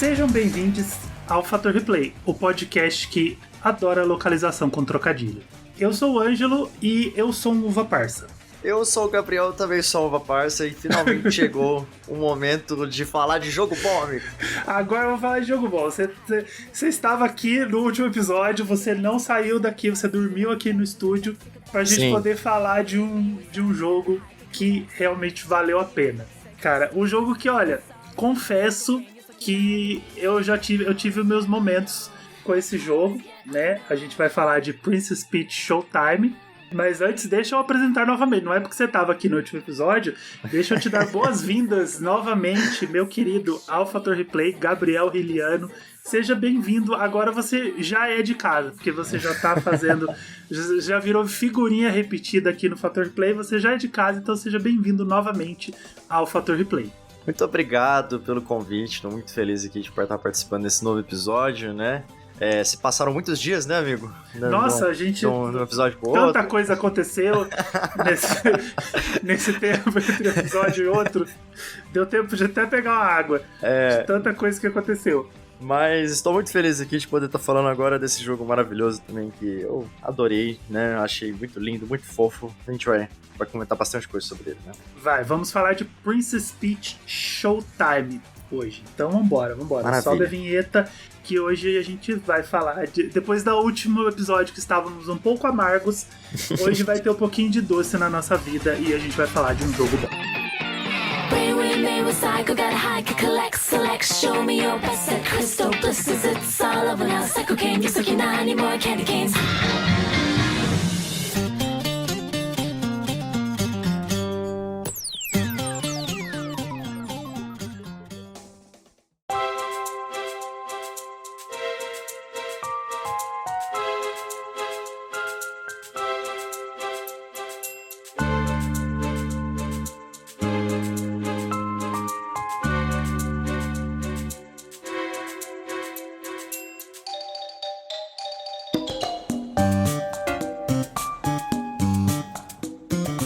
Sejam bem-vindos ao Fator Replay, o podcast que adora localização com trocadilho. Eu sou o Ângelo e eu sou um uva parça. Eu sou o Gabriel, também sou uva parça, e finalmente chegou o momento de falar de jogo bom, amigo. Agora eu vou falar de jogo bom. Você estava aqui no último episódio, você não saiu daqui, você dormiu aqui no estúdio pra gente poder falar de um jogo que realmente valeu a pena. Cara, um jogo que, olha, confesso que eu tive os meus momentos com esse jogo, né? A gente vai falar de Princess Peach Showtime. Mas antes, deixa eu apresentar novamente. Não é porque você estava aqui no último episódio. Deixa eu te dar boas-vindas novamente, meu querido ao Fator Replay, Gabriel Riliano. Seja bem-vindo. Agora você já é de casa, porque você já está fazendo... já virou figurinha repetida aqui no Fator Replay. Você já é de casa, então seja bem-vindo novamente ao Fator Replay. Muito obrigado pelo convite. Estou muito feliz aqui de estar participando desse novo episódio, né? Se passaram muitos dias, né, amigo? Nossa, a gente... Um episódio pro tanta outro. coisa aconteceu nesse tempo entre um episódio e outro. Deu tempo de até pegar uma água. De tanta coisa que aconteceu. Mas estou muito feliz aqui de poder estar falando agora desse jogo maravilhoso também, que eu adorei, né? Achei muito lindo, muito fofo. A gente vai comentar bastante coisa sobre ele, né? Vamos falar de Princess Peach Showtime hoje. Então vambora. Maravilha. Sobe a vinheta que hoje a gente vai falar depois do último episódio que estávamos um pouco amargos, hoje vai ter um pouquinho de doce na nossa vida e a gente vai falar de um jogo bom. Play with me, recycle, got a hike, collect, select, show me your best at crystal blisters, it's all over now, Psycho Cane, you're sucking on any more candy canes.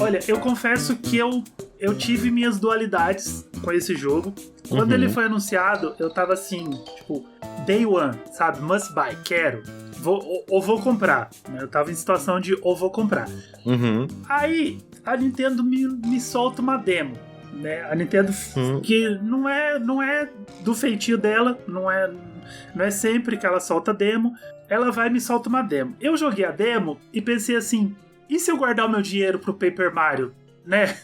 Olha, eu confesso que eu tive minhas dualidades com esse jogo. Quando ele foi anunciado, eu tava assim, tipo, day one, sabe? Must buy, quero. Vou comprar. Eu tava em situação de ou vou comprar. Aí, a Nintendo me solta uma demo, né? A Nintendo, que não é do feitio dela, não é sempre que ela solta demo, ela vai e me solta uma demo. Eu joguei a demo e pensei assim, e se eu guardar o meu dinheiro pro Paper Mario, né?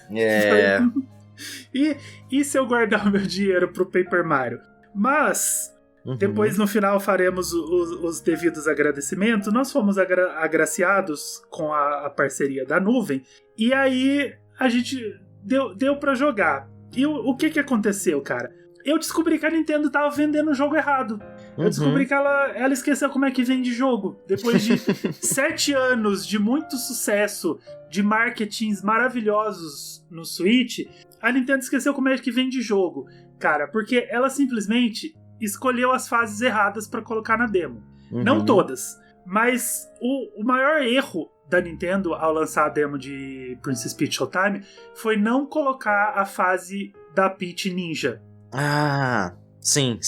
E se eu guardar o meu dinheiro pro Paper Mario? Mas, depois no final faremos os devidos agradecimentos. Nós fomos agraciados com a parceria da nuvem. E aí a gente deu pra jogar. E o que aconteceu, cara? Eu descobri que a Nintendo tava vendendo o jogo errado. Eu descobri que ela esqueceu como é que vende jogo. Depois de 7 anos de muito sucesso, de marketings maravilhosos no Switch, a Nintendo esqueceu como é que vende jogo. Cara, porque ela simplesmente escolheu as fases erradas pra colocar na demo. Não todas, mas o maior erro da Nintendo ao lançar a demo de Princess Peach Showtime foi não colocar a fase da Peach Ninja. Ah, sim.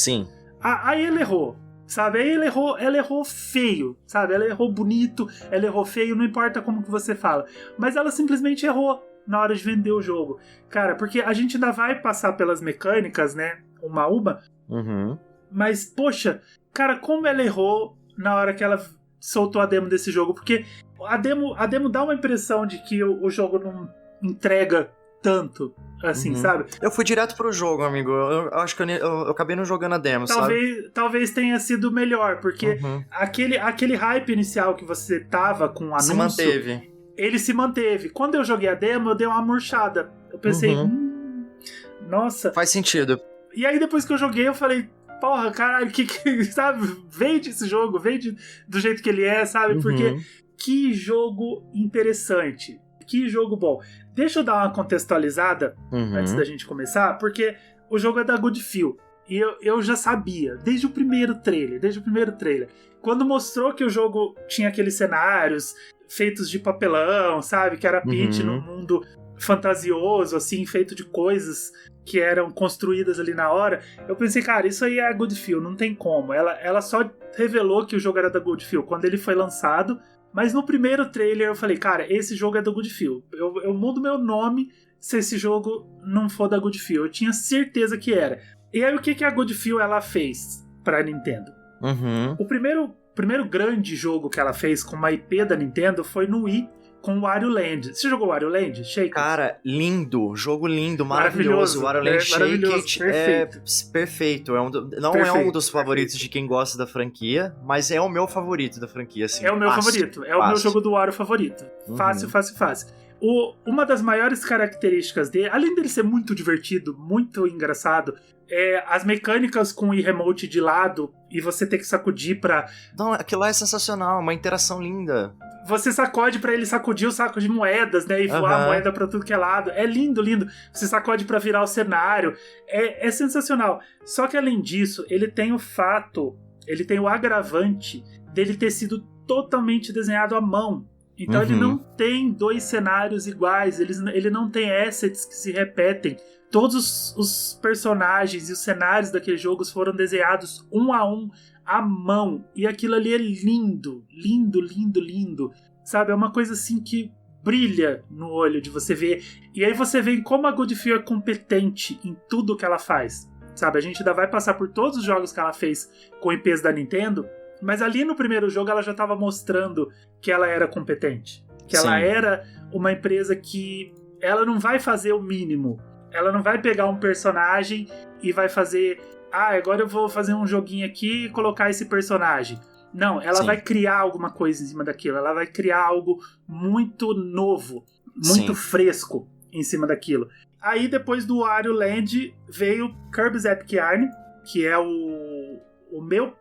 Aí ela errou, sabe? Aí ela errou feio, sabe? Ela errou bonito, ela errou feio, não importa como que você fala. Mas ela simplesmente errou na hora de vender o jogo. Cara, porque a gente ainda vai passar pelas mecânicas, né? Uma. Mas, poxa, cara, como ela errou na hora que ela soltou a demo desse jogo. Porque a demo dá uma impressão de que o jogo não entrega tanto, assim, sabe? Eu fui direto pro jogo, amigo. Eu acho que eu acabei não jogando a demo, sabe? Talvez tenha sido melhor, porque aquele hype inicial que você tava com o anúncio... Se manteve. Ele se manteve. Quando eu joguei a demo, eu dei uma murchada. Eu pensei, nossa... Faz sentido. E aí, depois que eu joguei, eu falei, porra, caralho, sabe? Vende esse jogo, vende do jeito que ele é, sabe? Porque que jogo interessante. Que jogo bom. Deixa eu dar uma contextualizada antes da gente começar, porque o jogo é da Good Feel. E eu já sabia, desde o primeiro trailer. Quando mostrou que o jogo tinha aqueles cenários feitos de papelão, sabe? Que era a Peach num mundo fantasioso, assim, feito de coisas que eram construídas ali na hora, eu pensei, cara, isso aí é a Good Feel, não tem como. Ela só revelou que o jogo era da Good Feel quando ele foi lançado, mas no primeiro trailer eu falei, cara, esse jogo é da Good Feel. Eu mudo meu nome se esse jogo não for da Good Feel. Eu tinha certeza que era. E aí o que a Good Feel ela fez pra Nintendo? O primeiro grande jogo que ela fez com uma IP da Nintendo foi no Wii, com o Wario Land. Você jogou Wario Land, Shake? Cara, lindo. Jogo lindo, maravilhoso. Wario Land Shake é perfeito. Não é um dos favoritos de quem gosta da franquia, mas é o meu favorito da franquia, assim. É o meu favorito. É o meu jogo do Wario favorito. Fácil. Uma das maiores características dele, além dele ser muito divertido, muito engraçado, é as mecânicas com o Remote de lado e você ter que sacudir pra... Não, aquilo lá é sensacional, uma interação linda. Você sacode pra ele sacudir o saco de moedas, né? E voar a moeda pra tudo que é lado. É lindo, lindo. Você sacode pra virar o cenário. É sensacional. Só que além disso, ele tem o agravante dele ter sido totalmente desenhado à mão. Então ele não tem 2 cenários iguais, ele não tem assets que se repetem. Todos os personagens e os cenários daqueles jogos foram desenhados um a um, à mão. E aquilo ali é lindo, lindo, lindo, lindo. Sabe, é uma coisa assim que brilha no olho de você ver. E aí você vê como a Good Feel é competente em tudo que ela faz. Sabe, a gente ainda vai passar por todos os jogos que ela fez com IPs da Nintendo, mas ali no primeiro jogo ela já estava mostrando que ela era competente. Que ela era uma empresa que ela não vai fazer o mínimo. Ela não vai pegar um personagem e vai fazer... agora eu vou fazer um joguinho aqui e colocar esse personagem. Não, ela vai criar alguma coisa em cima daquilo. Ela vai criar algo muito novo, muito fresco em cima daquilo. Aí depois do Wario Land veio Kirby's Epic Yarn, que é o meu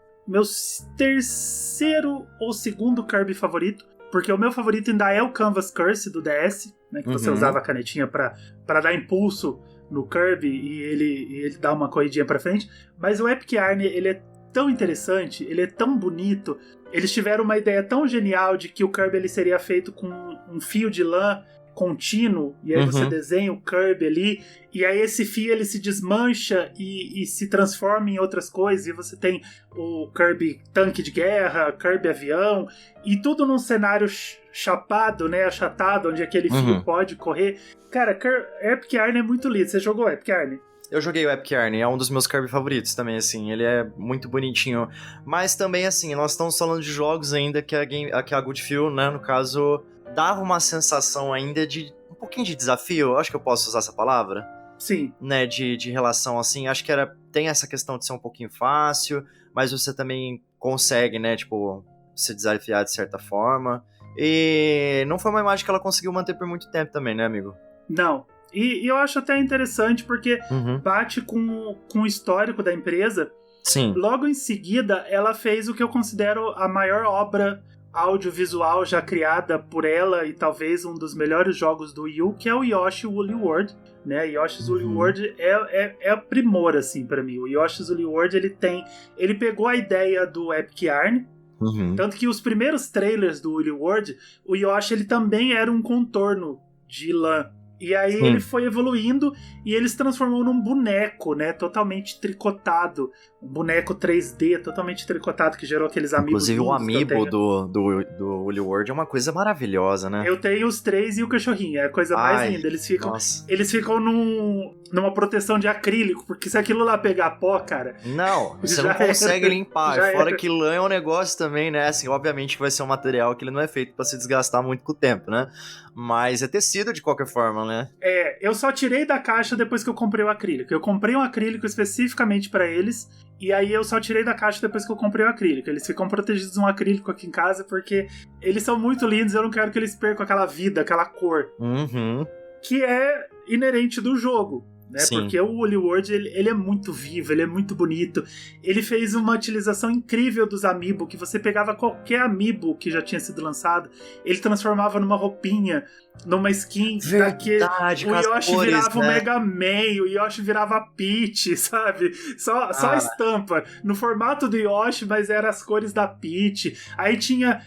terceiro ou segundo Kirby favorito, porque o meu favorito ainda é o Canvas Curse do DS, né, que você usava a canetinha pra dar impulso no Kirby e ele dá uma corridinha pra frente. Mas o Epic Yarn, ele é tão interessante, ele é tão bonito. Eles tiveram uma ideia tão genial de que o Kirby ele seria feito com um fio de lã contínuo, e aí você desenha o Kirby ali, e aí esse fio ele se desmancha e se transforma em outras coisas, e você tem o Kirby tanque de guerra, Kirby avião, e tudo num cenário chapado, né, achatado, onde aquele fio pode correr. Cara, Epic Yarn é muito lindo. Você jogou Epic Yarn? Eu joguei o Epic Yarn, é um dos meus Kirby favoritos também, assim, ele é muito bonitinho. Mas também, assim, nós estamos falando de jogos ainda que a Good Feel, né, no caso, dava uma sensação ainda de um pouquinho de desafio, acho que eu posso usar essa palavra? Sim. Né, de relação, assim, acho que tem essa questão de ser um pouquinho fácil, mas você também consegue, né, tipo, se desafiar de certa forma. E não foi uma imagem que ela conseguiu manter por muito tempo também, né, amigo? Não. E eu acho até interessante porque bate com o histórico da empresa. Sim. Logo em seguida, ela fez o que eu considero a maior obra audiovisual já criada por ela e talvez um dos melhores jogos do Wii U, que é o Yoshi Woolly World, né? Yoshi's Woolly World é primor, assim, pra mim. O Yoshi's Woolly World, ele pegou a ideia do Epic Yarn, tanto que os primeiros trailers do Woolly World, o Yoshi, ele também era um contorno de lã. E aí ele foi evoluindo e ele se transformou num boneco, né, totalmente tricotado. Um boneco 3D totalmente tricotado que gerou aqueles amigos. Inclusive o amiibo do Woolly World é uma coisa maravilhosa, né? Eu tenho os 3 e o cachorrinho, é a coisa mais linda. Eles ficam numa proteção de acrílico, porque se aquilo lá pegar pó, cara... Não, você não consegue limpar. Fora que lã é um negócio também, né? Assim, obviamente que vai ser um material que ele não é feito pra se desgastar muito com o tempo, né? Mas é tecido de qualquer forma, né? Eu só tirei da caixa depois que eu comprei o acrílico. Eu comprei um acrílico especificamente pra eles, e aí eu só tirei da caixa depois que eu comprei o acrílico. Eles ficam protegidos no acrílico aqui em casa, porque eles são muito lindos, eu não quero que eles percam aquela vida, aquela cor. Que é inerente do jogo. Né? Porque o Woolly World ele é muito vivo, ele é muito bonito. Ele fez uma utilização incrível dos amiibo, que você pegava qualquer amiibo que já tinha sido lançado, ele transformava numa roupinha, numa skin. Verdade, o Yoshi cores, virava, né? o Mega Man, o Yoshi virava Peach, sabe? Só a estampa no formato do Yoshi, mas eram as cores da Peach. Aí tinha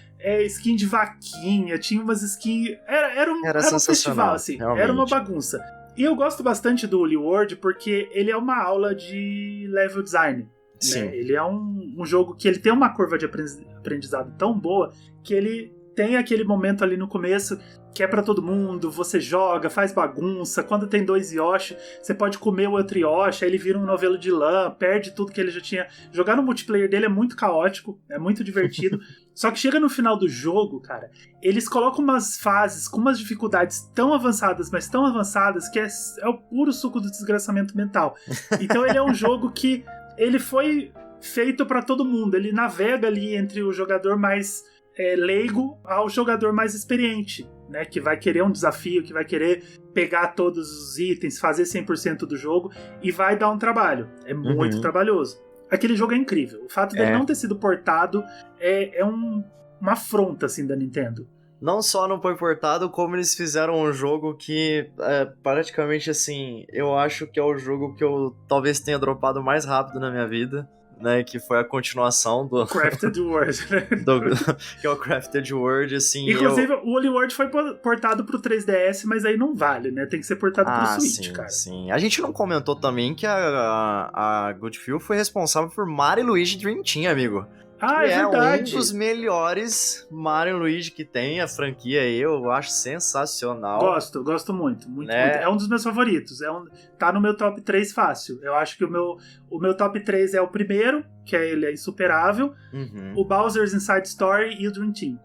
skin de vaquinha, tinha umas skins... Era um festival, assim. Realmente. Era uma bagunça. E eu gosto bastante do Holy World porque ele é uma aula de level design. Sim. Né? Ele é um jogo que ele tem uma curva de aprendizado tão boa que ele tem aquele momento ali no começo que é pra todo mundo, você joga, faz bagunça, quando tem 2 Yoshi, você pode comer o outro Yoshi, aí ele vira um novelo de lã, perde tudo que ele já tinha. Jogar no multiplayer dele é muito caótico, é muito divertido, só que chega no final do jogo, cara, eles colocam umas fases com umas dificuldades tão avançadas, mas tão avançadas, que é o puro suco do desgraçamento mental. Então ele é um jogo que ele foi feito pra todo mundo, ele navega ali entre o jogador mais leigo ao jogador mais experiente, né, que vai querer um desafio, que vai querer pegar todos os itens, fazer 100% do jogo e vai dar um trabalho. É muito trabalhoso. Aquele jogo é incrível. O fato dele não ter sido portado é uma afronta, assim, da Nintendo. Não só não foi portado, como eles fizeram um jogo que, praticamente, assim, eu acho que é o jogo que eu talvez tenha dropado mais rápido na minha vida. Né, que foi a continuação do Crafted World, né? Que é o Crafted World, assim. Inclusive, o Holy World foi portado pro 3DS, mas aí não vale, né? Tem que ser portado pro Switch, sim, cara. Sim. A gente não comentou também que a Good Feel foi responsável por Mario e Luigi Dream Team, amigo. Ah, é verdade. Um dos melhores Mario e Luigi que tem, a franquia aí, eu acho sensacional. Gosto muito, né? Muito. É um dos meus favoritos. Tá no meu top 3 fácil. Eu acho que o meu top 3 é o primeiro, que ele é insuperável, o Bowser's Inside Story e o Dream Team.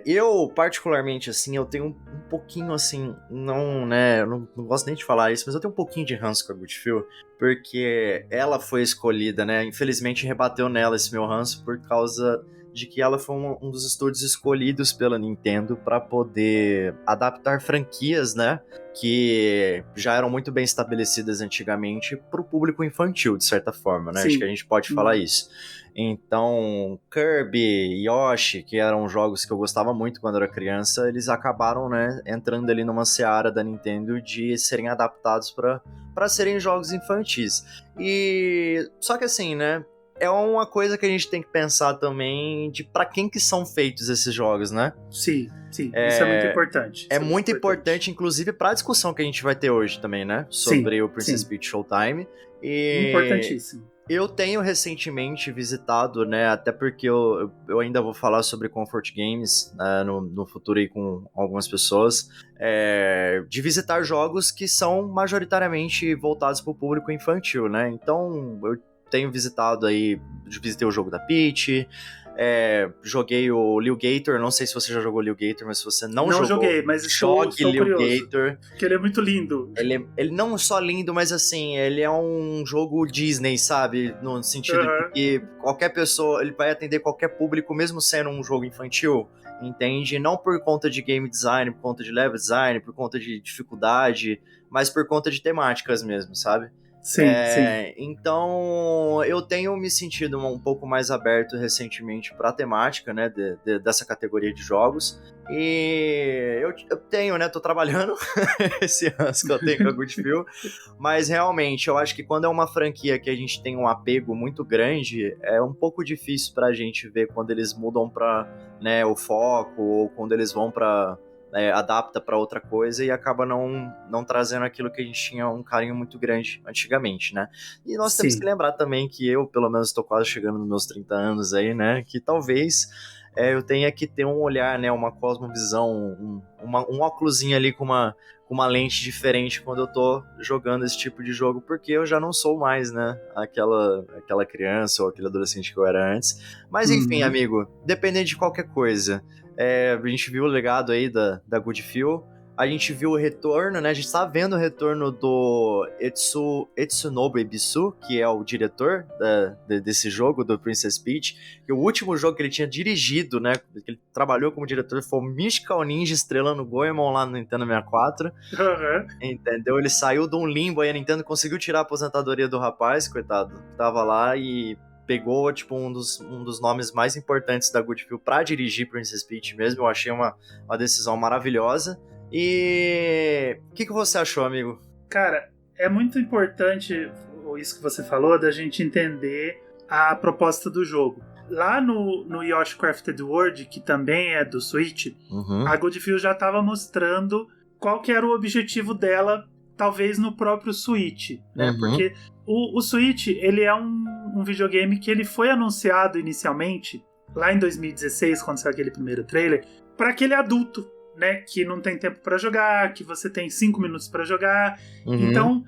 Eu, particularmente, assim, eu tenho um pouquinho, assim, eu não gosto nem de falar isso, mas eu tenho um pouquinho de ranço com a Good Feel, porque ela foi escolhida, né, infelizmente rebateu nela esse meu ranço por causa de que ela foi um dos estúdios escolhidos pela Nintendo para poder adaptar franquias, né, que já eram muito bem estabelecidas antigamente para o público infantil, de certa forma, né, acho que a gente pode falar isso. Então, Kirby, Yoshi, que eram jogos que eu gostava muito quando era criança, eles acabaram, né, entrando ali numa seara da Nintendo de serem adaptados para serem jogos infantis. E só que assim, né, é uma coisa que a gente tem que pensar também de para quem que são feitos esses jogos, né? Sim, isso é muito importante. É muito importante, inclusive, para a discussão que a gente vai ter hoje também, né? Sobre o Princess Peach Showtime. Importantíssimo. Eu tenho recentemente visitado, né, até porque eu ainda vou falar sobre Comfort Games, né, no futuro aí com algumas pessoas, de visitar jogos que são majoritariamente voltados para o público infantil, né, então eu tenho visitei o jogo da Peach, joguei o Lil Gator, não sei se você já jogou Lil Gator, mas se você não jogou, joguei, mas jogue Lil Gator. Porque ele é muito lindo. Ele não só lindo, mas assim, ele é um jogo Disney, sabe? No sentido de que qualquer pessoa, ele vai atender qualquer público, mesmo sendo um jogo infantil, entende? Não por conta de game design, por conta de level design, por conta de dificuldade, mas por conta de temáticas mesmo, sabe? Sim. Então, eu tenho me sentido um pouco mais aberto recentemente para a temática, né, dessa categoria de jogos. E eu tenho, né, tô trabalhando esse ranço que eu tenho com a Good Feel, mas realmente eu acho que quando é uma franquia que a gente tem um apego muito grande, é um pouco difícil pra gente ver quando eles mudam pra, né, o foco, ou quando eles vão pra... adapta para outra coisa e acaba não trazendo aquilo que a gente tinha um carinho muito grande antigamente, né? E nós temos que lembrar também que eu, pelo menos, estou quase chegando nos meus 30 anos aí, né? Que talvez eu tenha que ter um olhar, né? Uma cosmovisão, um óculosinho ali com uma lente diferente quando eu tô jogando esse tipo de jogo, porque eu já não sou mais, né? Aquela criança ou aquele adolescente que eu era antes. Mas enfim, amigo, dependendo de qualquer coisa... a gente viu o legado aí da Good Feel, a gente viu o retorno, né? A gente tá vendo o retorno do Etsunobu Ebisu, que é o diretor desse jogo, do Princess Peach, que o último jogo que ele tinha dirigido, né? Que ele trabalhou como diretor foi o Mystical Ninja estrelando Goemon lá no Nintendo 64. Entendeu? Ele saiu de um limbo aí, a Nintendo conseguiu tirar a aposentadoria do rapaz, coitado, que tava lá e... pegou, tipo, um dos nomes mais importantes da Good Feel pra dirigir Princess Peach mesmo. Eu achei uma decisão maravilhosa. E... o que você achou, amigo? Cara, é muito importante isso que você falou, da gente entender a proposta do jogo. lá no Yoshi Crafted World, que também é do Switch, a Goodfield já estava mostrando qual que era o objetivo dela, talvez no próprio Switch, né? Porque o Switch, ele é um videogame que ele foi anunciado inicialmente, lá em 2016, quando saiu aquele primeiro trailer, para aquele adulto, né? Que não tem tempo para jogar, que você tem 5 minutos para jogar. Então,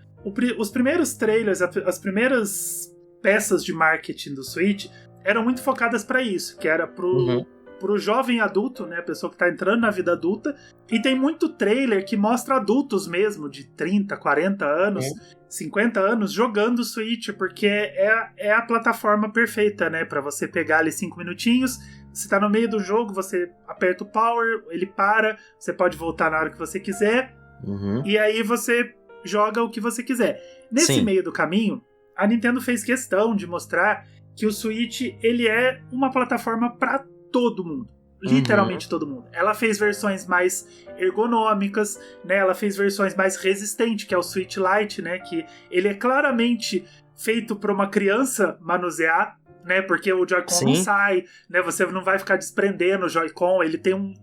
os primeiros trailers, as primeiras peças de marketing do Switch eram muito focadas para isso, que era pro jovem adulto, né, a pessoa que tá entrando na vida adulta, e tem muito trailer que mostra adultos mesmo, de 30, 40 anos, 50 anos, jogando o Switch, porque é a plataforma perfeita, né, pra você pegar ali 5 minutinhos, você tá no meio do jogo, você aperta o power, ele para, você pode voltar na hora que você quiser, e aí você joga o que você quiser. Nesse meio do caminho, a Nintendo fez questão de mostrar que o Switch, ele é uma plataforma para todo mundo. Literalmente todo mundo. Ela fez versões mais ergonômicas, né? Ela fez versões mais resistentes, que é o Switch Lite, né? Que ele é claramente feito para uma criança manusear, né? Porque o Joy-Con não sai, né? Você não vai ficar desprendendo o Joy-Con. Ele tem um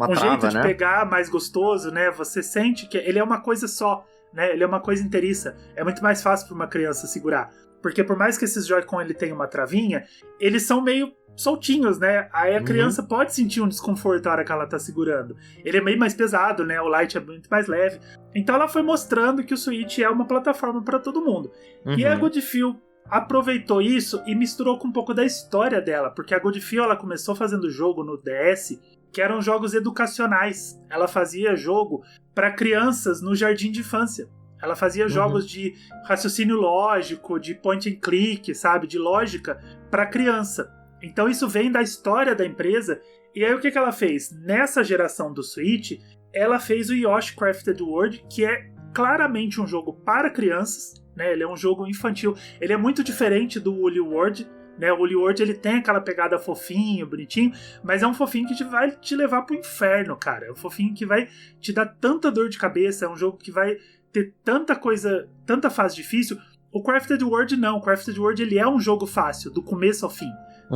trava, jeito de pegar mais gostoso, né? Você sente que ele é uma coisa só, né? Ele é uma coisa inteiriça. É muito mais fácil para uma criança segurar. Porque por mais que esses Joy-Con ele tenha uma travinha, eles são meio soltinhos, né? Aí a criança pode sentir um desconforto na hora que ela tá segurando. Ele é meio mais pesado, né? O Lite é muito mais leve. Então ela foi mostrando que o Switch é uma plataforma para todo mundo. E a Goodfield aproveitou isso e misturou com um pouco da história dela, porque a Goodfield ela começou fazendo jogo no DS, que eram jogos educacionais. Ela fazia jogo para crianças no jardim de infância. Ela fazia jogos de raciocínio lógico, de point and click, sabe? De lógica para criança. Então isso vem da história da empresa. E aí o que ela fez? Nessa geração do Switch, ela fez o Yoshi Crafted World, que é claramente um jogo para crianças, né? Ele é um jogo infantil. Ele é muito diferente do Woolly World, né? O Woolly World ele tem aquela pegada fofinho, bonitinho, mas é um fofinho que vai te levar pro inferno, cara. É um fofinho que vai te dar tanta dor de cabeça, é um jogo que vai ter tanta coisa, tanta fase difícil. O Crafted World não. O Crafted World ele é um jogo fácil, do começo ao fim.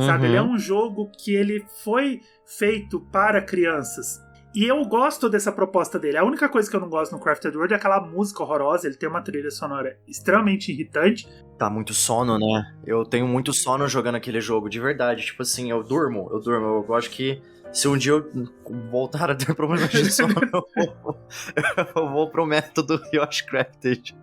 Sabe? Ele é um jogo que ele foi feito para crianças. E eu gosto dessa proposta dele. A única coisa que eu não gosto no Crafted World é aquela música horrorosa. Ele tem uma trilha sonora extremamente irritante. Tá muito sono, né? Eu tenho muito sono jogando aquele jogo, de verdade. Tipo assim, eu durmo. Eu gosto que se um dia eu voltar a ter problemas de sono, eu vou pro método Yoshi Crafted.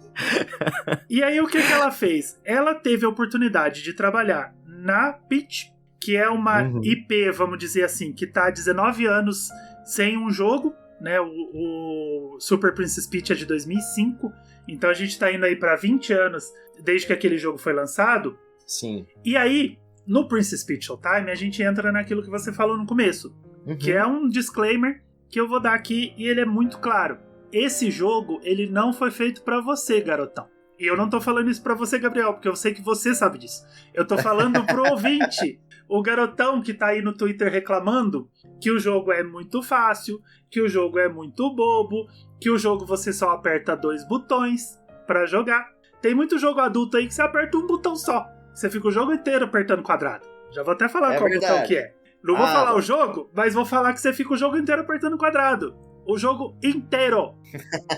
E aí o que ela fez? Ela teve a oportunidade de trabalhar na Peach, que é uma IP, vamos dizer assim, que tá há 19 anos sem um jogo, né? O Super Princess Peach é de 2005, então a gente tá indo aí pra 20 anos desde que aquele jogo foi lançado. Sim. E aí, no Princess Peach Showtime, a gente entra naquilo que você falou no começo, que é um disclaimer que eu vou dar aqui, e ele é muito claro. Esse jogo, ele não foi feito pra você, garotão. E eu não tô falando isso pra você, Gabriel, porque eu sei que você sabe disso. Eu tô falando pro ouvinte, o garotão que tá aí no Twitter reclamando que o jogo é muito fácil, que o jogo é muito bobo, que o jogo você só aperta 2 botões pra jogar. Tem muito jogo adulto aí que você aperta um botão só. Você fica o jogo inteiro apertando quadrado. Já vou até falar qual botão que é. Não vou falar o jogo, mas vou falar que você fica o jogo inteiro apertando quadrado. O jogo inteiro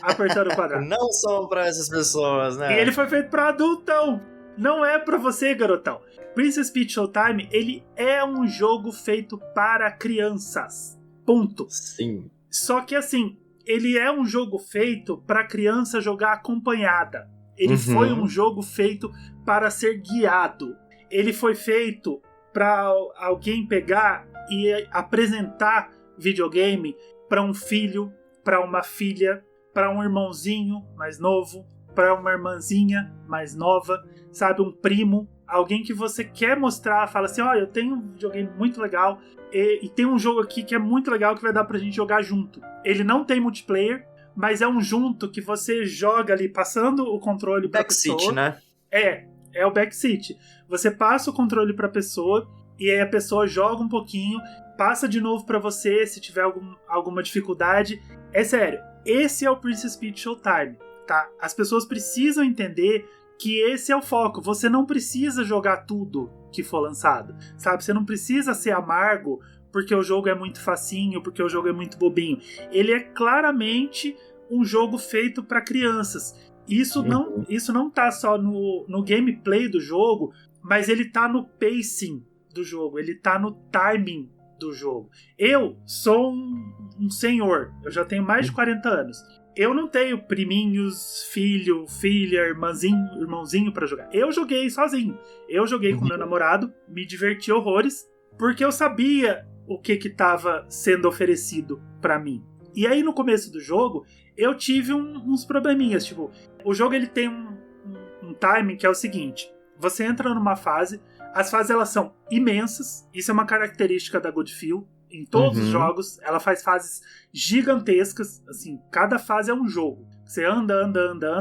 apertando o quadrado. Não são pra essas pessoas, né? E ele foi feito pra adultão. Não é pra você, garotão. Princess Peach Showtime, ele é um jogo feito para crianças. Ponto. Sim. Só que assim, ele é um jogo feito pra criança jogar acompanhada. Ele foi um jogo feito para ser guiado. Ele foi feito pra alguém pegar e apresentar videogame para um filho, para uma filha, para um irmãozinho mais novo, para uma irmãzinha mais nova, sabe? Um primo, alguém que você quer mostrar, fala assim, ó, eu tenho um videogame muito legal e tem um jogo aqui que é muito legal que vai dar pra gente jogar junto. Ele não tem multiplayer, mas é um junto que você joga ali, passando o controle pra pessoa. Backseat, né? É o backseat. Você passa o controle pra pessoa e aí a pessoa joga um pouquinho, passa de novo pra você se tiver alguma dificuldade. É sério, esse é o Princess Peach Showtime, tá? As pessoas precisam entender que esse é o foco. Você não precisa jogar tudo que for lançado, sabe? Você não precisa ser amargo porque o jogo é muito facinho, porque o jogo é muito bobinho. Ele é claramente um jogo feito para crianças. Isso não tá só no gameplay do jogo, mas ele tá no pacing do jogo, ele tá no timing do jogo. Eu sou um senhor, eu já tenho mais de 40 anos. Eu não tenho priminhos, filho, filha, irmãozinho pra jogar. Eu joguei sozinho. Eu joguei com meu namorado, me diverti horrores, porque eu sabia o que estava sendo oferecido pra mim. E aí no começo do jogo, eu tive uns probleminhas. Tipo, o jogo ele tem um timing que é o seguinte: você entra numa fase, as fases elas são imensas, isso é uma característica da Good Feel. Em todos os jogos, ela faz fases gigantescas, assim, cada fase é um jogo. Você anda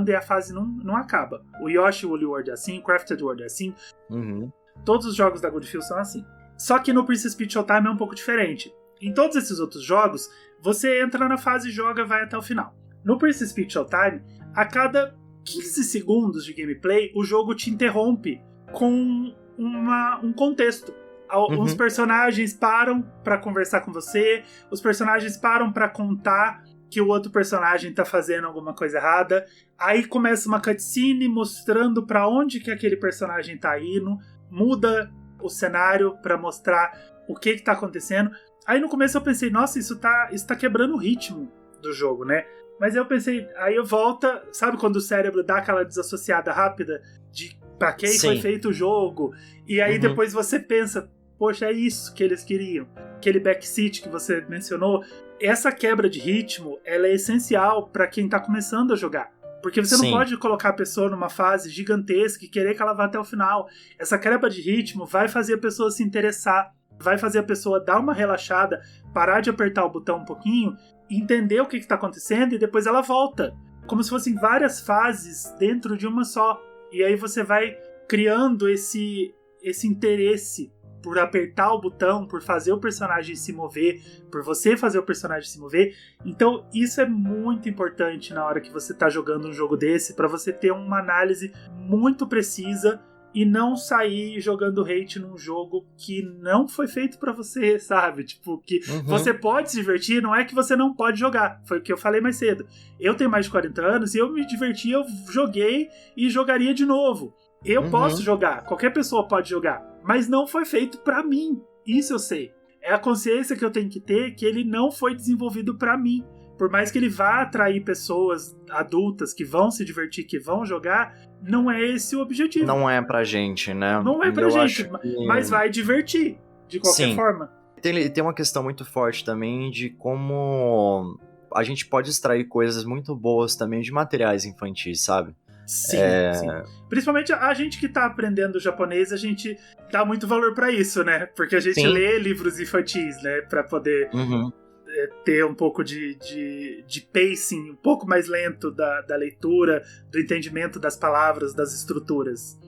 e a fase não acaba. O Yoshi Woolly World é assim, o Crafted World é assim. Todos os jogos da Good Feel são assim. Só que no Princess Peach Showtime é um pouco diferente. Em todos esses outros jogos, você entra na fase, joga, vai até o final. No Princess Peach Showtime, a cada 15 segundos de gameplay, o jogo te interrompe com um contexto. Os personagens param pra conversar com você, os personagens param pra contar que o outro personagem tá fazendo alguma coisa errada, aí começa uma cutscene mostrando pra onde que aquele personagem tá indo, muda o cenário pra mostrar o que tá acontecendo. Aí no começo eu pensei, nossa, isso tá quebrando o ritmo do jogo, né? Mas eu pensei, aí eu volta, sabe quando o cérebro dá aquela desassociada rápida de pra quem foi feito o jogo, e aí depois você pensa, poxa, é isso que eles queriam. Aquele backseat que você mencionou. Essa quebra de ritmo, ela é essencial para quem tá começando a jogar. Porque você não pode colocar a pessoa numa fase gigantesca e querer que ela vá até o final. Essa quebra de ritmo vai fazer a pessoa se interessar, vai fazer a pessoa dar uma relaxada, parar de apertar o botão um pouquinho, entender o que tá acontecendo e depois ela volta. Como se fossem várias fases dentro de uma só. E aí você vai criando esse interesse por apertar o botão, por fazer o personagem se mover, por você fazer o personagem se mover. Então isso é muito importante na hora que você tá jogando um jogo desse, pra você ter uma análise muito precisa e não sair jogando hate num jogo que não foi feito pra você, sabe? Tipo, que você pode se divertir, não é que você não pode jogar. Foi o que eu falei mais cedo. Eu tenho mais de 40 anos e eu me diverti, eu joguei e jogaria de novo. Eu posso jogar, qualquer pessoa pode jogar, mas não foi feito pra mim. Isso eu sei. É a consciência que eu tenho que ter que ele não foi desenvolvido pra mim. Por mais que ele vá atrair pessoas adultas que vão se divertir, que vão jogar, não é esse o objetivo. Não é pra gente, né? Não é pra gente, mas vai divertir, de qualquer forma. Tem uma questão muito forte também de como a gente pode extrair coisas muito boas também de materiais infantis, sabe? Sim. Principalmente a gente que tá aprendendo japonês, a gente dá muito valor pra isso, né? Porque a gente lê livros infantis, né? Pra poder ter um pouco de pacing, um pouco mais lento da leitura, do entendimento das palavras, das estruturas.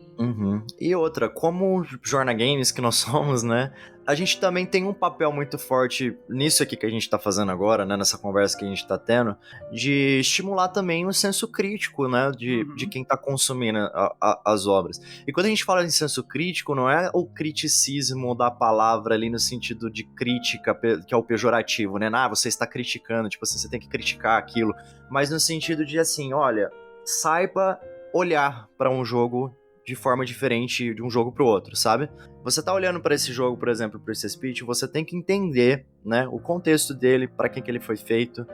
E outra, como Jorna Games que nós somos, né? A gente também tem um papel muito forte nisso aqui que a gente tá fazendo agora, né? Nessa conversa que a gente tá tendo, de estimular também o senso crítico, né? De quem tá consumindo as obras. E quando a gente fala em senso crítico, não é o criticismo da palavra ali no sentido de crítica, que é o pejorativo, né? Você está criticando, tipo assim, você tem que criticar aquilo. Mas no sentido de assim, olha, saiba olhar para um jogo de forma diferente de um jogo pro outro, sabe? Você tá olhando para esse jogo, por exemplo, Princess Peach, você tem que entender, né, o contexto dele, para quem que ele foi feito,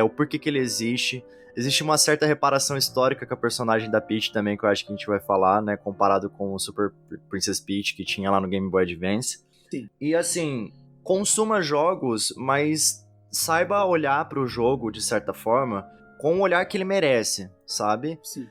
o porquê que ele existe. Existe uma certa reparação histórica com a personagem da Peach também, que eu acho que a gente vai falar, né, comparado com o Super Princess Peach que tinha lá no Game Boy Advance. Sim. E assim, consuma jogos, mas saiba olhar pro jogo, de certa forma, com o olhar que ele merece, sabe? Sim.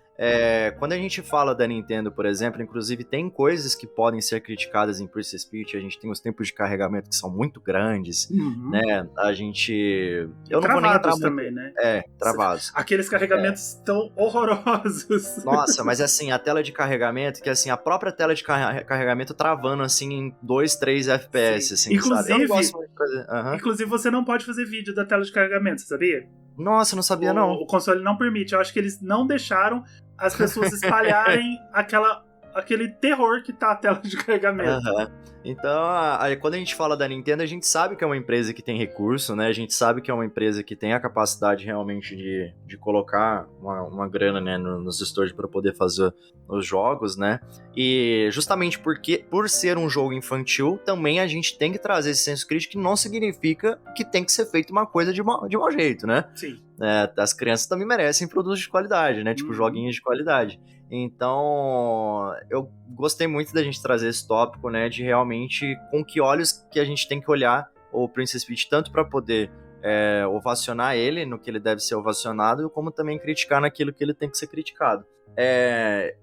Quando a gente fala da Nintendo, por exemplo, inclusive tem coisas que podem ser criticadas em Princess Peach. A gente tem os tempos de carregamento que são muito grandes, né? A gente... Eu não vou nem entrar muito... também, né? Travados. Aqueles carregamentos estão horrorosos. Nossa, mas assim, a tela de carregamento, que assim, a própria tela de carregamento travando assim em 2, 3 FPS, assim, inclusive, sabe? Eu não gosto muito de fazer. Inclusive, você não pode fazer vídeo da tela de carregamento, você sabia? Nossa, não sabia não. O console não permite. Eu acho que eles não deixaram as pessoas espalharem aquele terror que tá a tela de carregamento. Então, quando a gente fala da Nintendo, a gente sabe que é uma empresa que tem recurso, né? A gente sabe que é uma empresa que tem a capacidade realmente de colocar uma grana, né, nos stores para poder fazer os jogos, né? E justamente por ser um jogo infantil, também a gente tem que trazer esse senso crítico, que não significa que tem que ser feito uma coisa de mau jeito, né? Sim. As crianças também merecem produtos de qualidade, né? Tipo, joguinhos de qualidade. Então, eu gostei muito da gente trazer esse tópico, né, de realmente com que olhos que a gente tem que olhar o Princess Peach, tanto para poder ovacionar ele no que ele deve ser ovacionado, como também criticar naquilo que ele tem que ser criticado.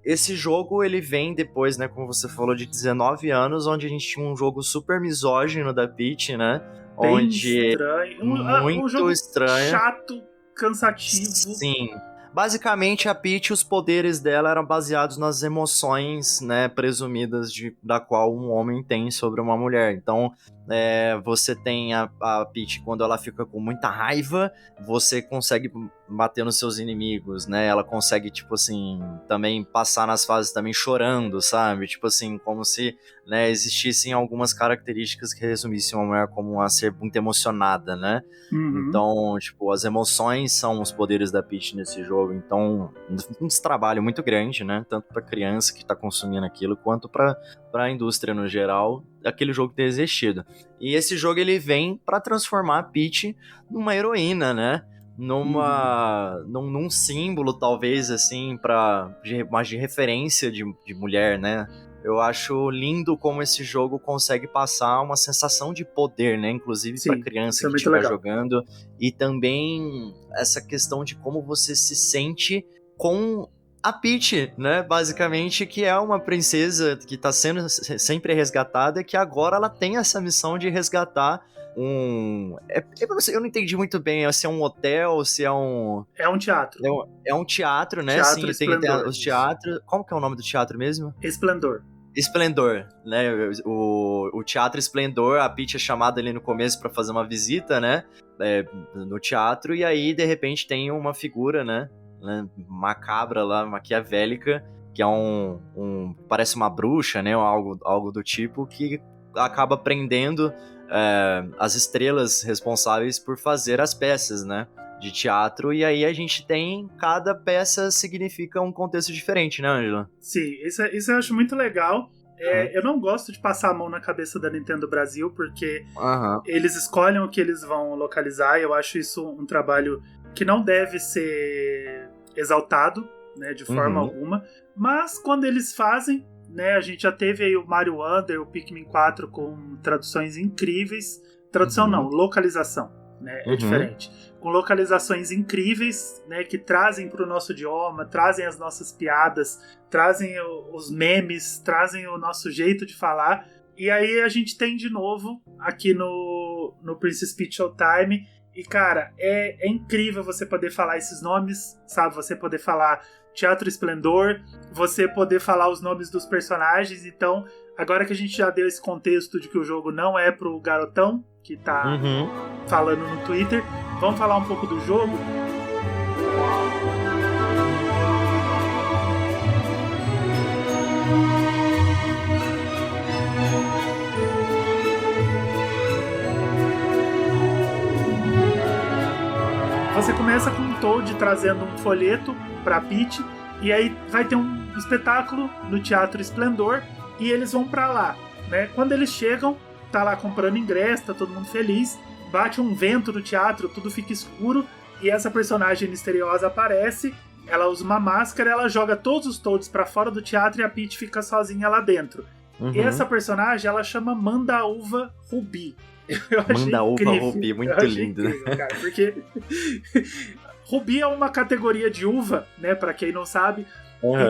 Esse jogo, ele vem depois, né, como você falou, de 19 anos, onde a gente tinha um jogo super misógino da Peach, né, Bem onde estranho. muito um jogo estranho. Chato, cansativo. Sim. Basicamente, a Peach, os poderes dela eram baseados nas emoções, né, presumidas da qual um homem tem sobre uma mulher. Então, você tem a Peach, quando ela fica com muita raiva, você consegue bater nos seus inimigos, né? Ela consegue, tipo assim, também passar nas fases também chorando, sabe? Tipo assim, como se, né, existissem algumas características que resumissem uma mulher como a ser muito emocionada, né? Então, tipo, as emoções são os poderes da Peach nesse jogo. Então, um trabalho muito grande, né? Tanto pra criança que tá consumindo aquilo, quanto pra indústria no geral, aquele jogo ter existido. E esse jogo, ele vem pra transformar a Peach numa heroína, né? Num símbolo, talvez, assim, de referência de mulher, né? Eu acho lindo como esse jogo consegue passar uma sensação de poder, né? Inclusive para criança que estiver jogando. E também essa questão de como você se sente com a Peach, né? Basicamente, que é uma princesa que tá sendo sempre resgatada, que agora ela tem essa missão de resgatar eu não entendi muito bem se é um hotel, se é um... É um teatro. É um teatro, né? Teatro Sim, tem os teatros... Como que é o nome do teatro mesmo? Esplendor, né? O Teatro Esplendor, a Peach é chamada ali no começo pra fazer uma visita, né? No teatro, e aí, de repente, tem uma figura, né? Macabra lá, maquiavélica, que é parece uma bruxa, né? Ou algo do tipo, que acaba prendendo as estrelas responsáveis por fazer as peças, né? De teatro, e aí a gente tem, cada peça significa um contexto diferente, né, Ângela? Sim, isso eu acho muito legal. Eu não gosto de passar a mão na cabeça da Nintendo Brasil, porque eles escolhem o que eles vão localizar, e eu acho isso um trabalho que não deve ser exaltado, né, de forma alguma, mas quando eles fazem, né, a gente já teve aí o Mario Wonder, o Pikmin 4 com traduções incríveis, localização, né, é diferente. Com localizações incríveis, né, que trazem para o nosso idioma, trazem as nossas piadas, trazem os memes, trazem o nosso jeito de falar. E aí a gente tem de novo aqui no Princess Peach Showtime. E, cara, é incrível você poder falar esses nomes, sabe? Você poder falar Teatro Esplendor, você poder falar os nomes dos personagens. Então, agora que a gente já deu esse contexto de que o jogo não é pro garotão que tá falando no Twitter, vamos falar um pouco do jogo? Você começa com um Toad trazendo um folheto pra Peach, e aí vai ter um espetáculo no Teatro Esplendor, e eles vão pra lá, né? Quando eles chegam, tá lá comprando ingresso, tá todo mundo feliz, bate um vento no teatro, tudo fica escuro, e essa personagem misteriosa aparece, ela usa uma máscara, ela joga todos os Toads pra fora do teatro e a Peach fica sozinha lá dentro. E essa personagem, ela chama Mandaúva Rubi. Mandaúva Rubi, muito lindo, incrível, né? Cara, porque Rubi é uma categoria de uva, né, pra quem não sabe.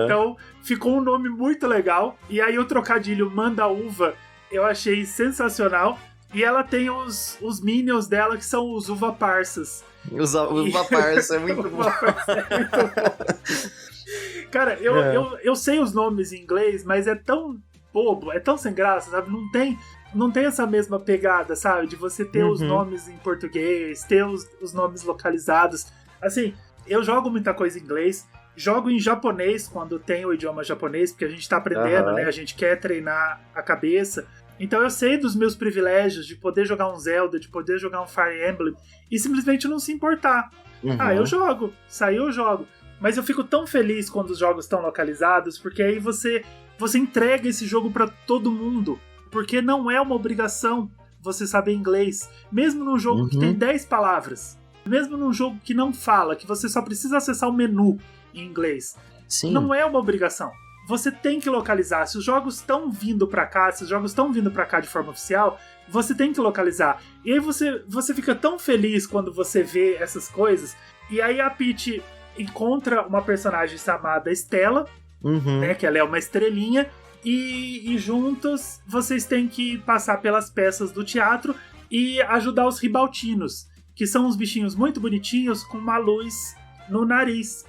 Então, ficou um nome muito legal. E aí o trocadilho Mandaúva eu achei sensacional. E ela tem os minions dela, que são os uva parsas. Os uva parsa é muito bom. Cara, eu sei os nomes em inglês, mas é tão bobo, é tão sem graça, sabe? Não tem essa mesma pegada, sabe? De você ter os nomes em português, ter os nomes localizados. Assim, eu jogo muita coisa em inglês, Jogo em japonês quando tem o idioma japonês, porque a gente tá aprendendo, né? A gente quer treinar a cabeça. Então eu sei dos meus privilégios de poder jogar um Zelda, de poder jogar um Fire Emblem e simplesmente não se importar. Eu jogo, saiu eu jogo. Mas eu fico tão feliz quando os jogos estão localizados, porque aí você entrega esse jogo pra todo mundo. Porque não é uma obrigação você saber inglês. Mesmo num jogo que tem 10 palavras. Mesmo num jogo que não fala, que você só precisa acessar o menu em inglês. Sim. Não é uma obrigação. Você tem que localizar. Se os jogos estão vindo pra cá, de forma oficial, você tem que localizar. E aí você fica tão feliz quando você vê essas coisas. E aí a Peach encontra uma personagem chamada Stella, né, que ela é uma estrelinha, e juntos vocês têm que passar pelas peças do teatro e ajudar os ribaltinos, que são uns bichinhos muito bonitinhos com uma luz no nariz.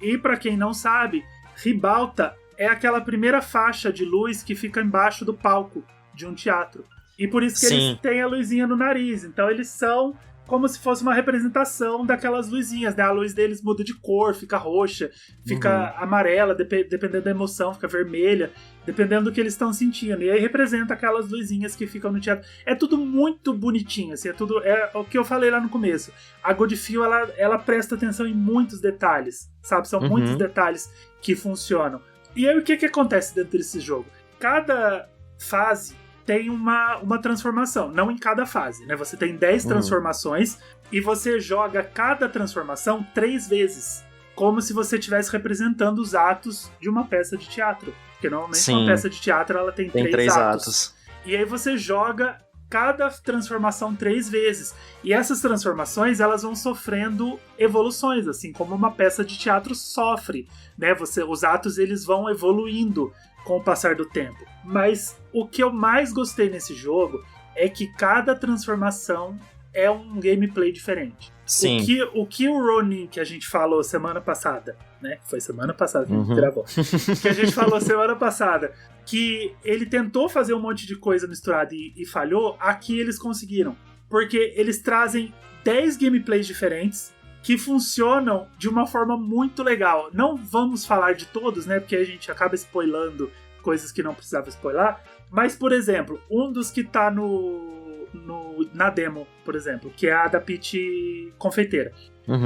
E pra quem não sabe, ribalta é aquela primeira faixa de luz que fica embaixo do palco de um teatro. E por isso que eles têm a luzinha no nariz. Então eles são como se fosse uma representação daquelas luzinhas, né? A luz deles muda de cor, fica roxa, fica amarela, dependendo da emoção, fica vermelha, dependendo do que eles estão sentindo. E aí representa aquelas luzinhas que ficam no teatro. É tudo muito bonitinho, assim, é o que eu falei lá no começo. A Godfeel, ela presta atenção em muitos detalhes, sabe? São muitos detalhes que funcionam. E aí o que acontece dentro desse jogo? Cada fase tem uma transformação, não em cada fase, né? Você tem 10 transformações e você joga cada transformação 3 vezes, como se você estivesse representando os atos de uma peça de teatro. Porque normalmente uma peça de teatro ela tem 3 atos. E aí você joga cada transformação 3 vezes. E essas transformações, elas vão sofrendo evoluções, assim como uma peça de teatro sofre, né? Os atos, eles vão evoluindo com o passar do tempo. Mas o que eu mais gostei nesse jogo é que cada transformação é um gameplay diferente. Sim. O que o Ronin, que a gente falou semana passada, né? Foi semana passada que a gente gravou. Que a gente falou semana passada, que ele tentou fazer um monte de coisa misturada e falhou, aqui eles conseguiram. Porque eles trazem 10 gameplays diferentes que funcionam de uma forma muito legal. Não vamos falar de todos, né? Porque a gente acaba spoilando coisas que não precisava spoiler. Mas, por exemplo, um dos que tá na demo, por exemplo, que é a da Peach confeiteira.